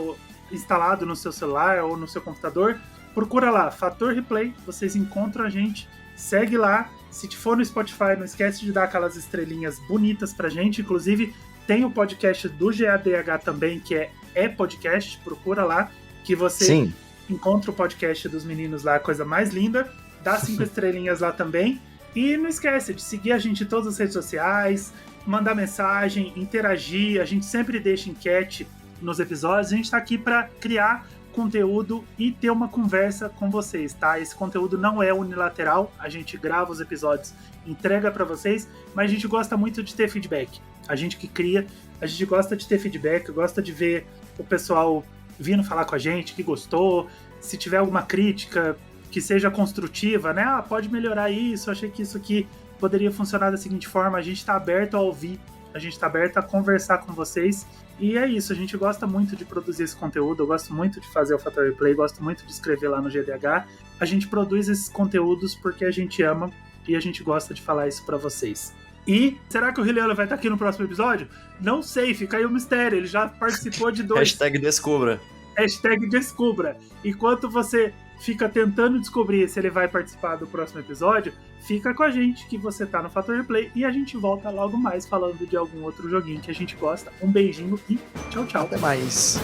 instalado no seu celular ou no seu computador, procura lá, Fator Replay, vocês encontram a gente. Segue lá, se for no Spotify, não esquece de dar aquelas estrelinhas bonitas pra gente. Inclusive, tem o podcast do GADH também, que é podcast, procura lá, que você encontra o podcast dos meninos lá, coisa mais linda. Dá 5 estrelinhas lá também. E não esquece de seguir a gente em todas as redes sociais, mandar mensagem, interagir. A gente sempre deixa enquete nos episódios. A gente tá aqui pra criar conteúdo e ter uma conversa com vocês, tá? Esse conteúdo não é unilateral, a gente grava os episódios, entrega pra vocês, mas a gente gosta muito de ter feedback. A gente que cria, a gente gosta de ter feedback, gosta de ver o pessoal vindo falar com a gente, que gostou, se tiver alguma crítica que seja construtiva, né? Pode melhorar isso, achei que isso aqui poderia funcionar da seguinte forma. A gente tá aberto a ouvir, a gente tá aberto a conversar com vocês. E é isso, a gente gosta muito de produzir esse conteúdo, eu gosto muito de fazer o Fator Replay, gosto muito de escrever lá no GDH. A gente produz esses conteúdos porque a gente ama e a gente gosta de falar isso pra vocês. E será que o Riliano vai estar aqui no próximo episódio? Não sei, fica aí o mistério, ele já participou de 2. #descubra. #descubra. Enquanto você fica tentando descobrir se ele vai participar do próximo episódio, fica com a gente que você tá no Fator Replay e a gente volta logo mais falando de algum outro joguinho que a gente gosta. Um beijinho e tchau, tchau. Até mais.